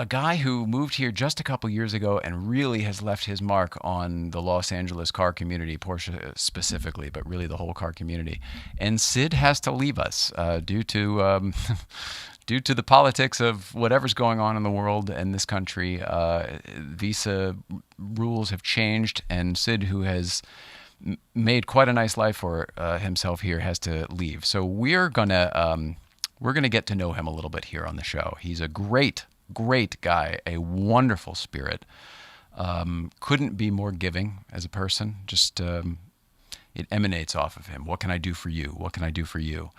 guy who moved here just a couple years ago and really has left his mark on the Los Angeles car community, Porsche specifically, but really the whole car community. And Sid has to leave us due to due to the politics of whatever's going on in the world and this country. Visa rules have changed, and Sid, who has made quite a nice life for himself here, has to leave. So we're gonna get to know him a little bit here on the show. He's a great, great guy, a wonderful spirit. Couldn't be more giving as a person. Just it emanates off of him. What can I do for you? What can I do for you?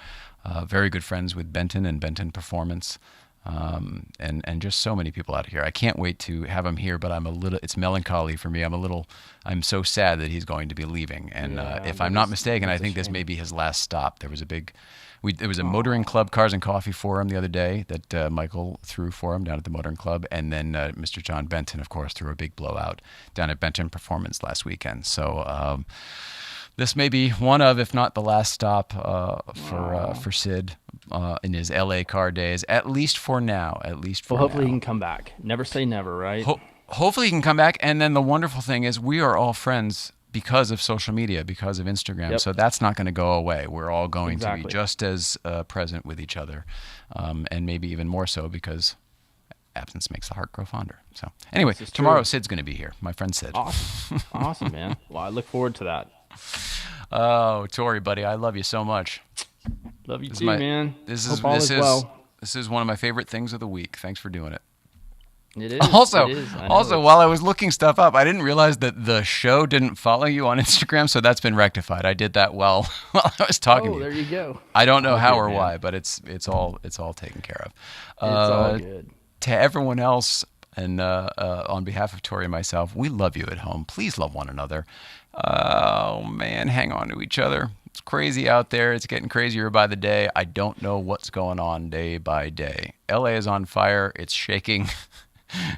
Very good friends with Benton and Benton Performance. And just so many people out here. I can't wait to have him here, but it's melancholy for me. I'm so sad that he's going to be leaving. And Yeah, if I'm not that mistaken, I is a think this may shame. be his last stop. There was a motoring Oh, club, Cars and Coffee Forum the other day that Michael threw for him down at the Motoring Club. And then Mr. John Benton, of course, threw a big blowout down at Benton Performance last weekend. So this may be one of, if not the last stop oh. for Sid in his LA car days, at least for now. At least Well, for hopefully he now. can come back. Never say never, right? Hopefully he can come back. And then the wonderful thing is we are all friends because of social media, because of Instagram. Yep. So that's not going to go away. We're all going to be Exactly. just as present with each other, and maybe even more so because absence makes the heart grow fonder. So anyway, This is tomorrow true. Sid's going to be here. My friend Sid. Awesome. Awesome, man. Well, I look forward to that. Oh, Tory, buddy, I love you so much. Love you This is too, my man. this is Hope all this is is well. this is one of my favorite things of the week. Thanks for doing it. It is. It Also, is. I know also, it's. while I was looking stuff up, I didn't realize that the show didn't follow you on Instagram, so that's been rectified. I did that well while I was talking to Oh, you. there you go. I don't know All how good, or man. why, but it's all taken care of. It's all good. To everyone else, and on behalf of Tori and myself, we love you at home. Please love one another. Oh man, hang on to each other. It's crazy out there. It's getting crazier by the day. I don't know what's going on day by day. LA is on fire. It's shaking.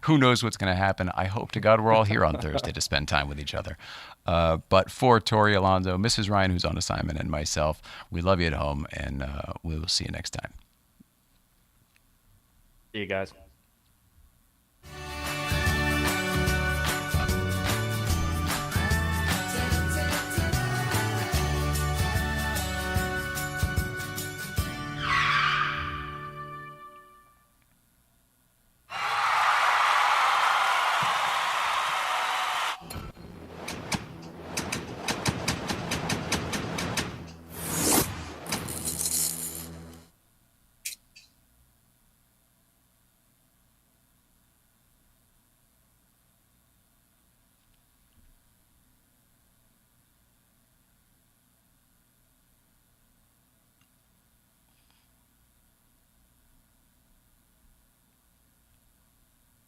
Who knows what's going to happen? I hope to God we're all here on Thursday to spend time with each other. But for Tori Alonso, Mrs. Ryan, who's on assignment, and myself, we love you at home, and we will see you next time. See you guys.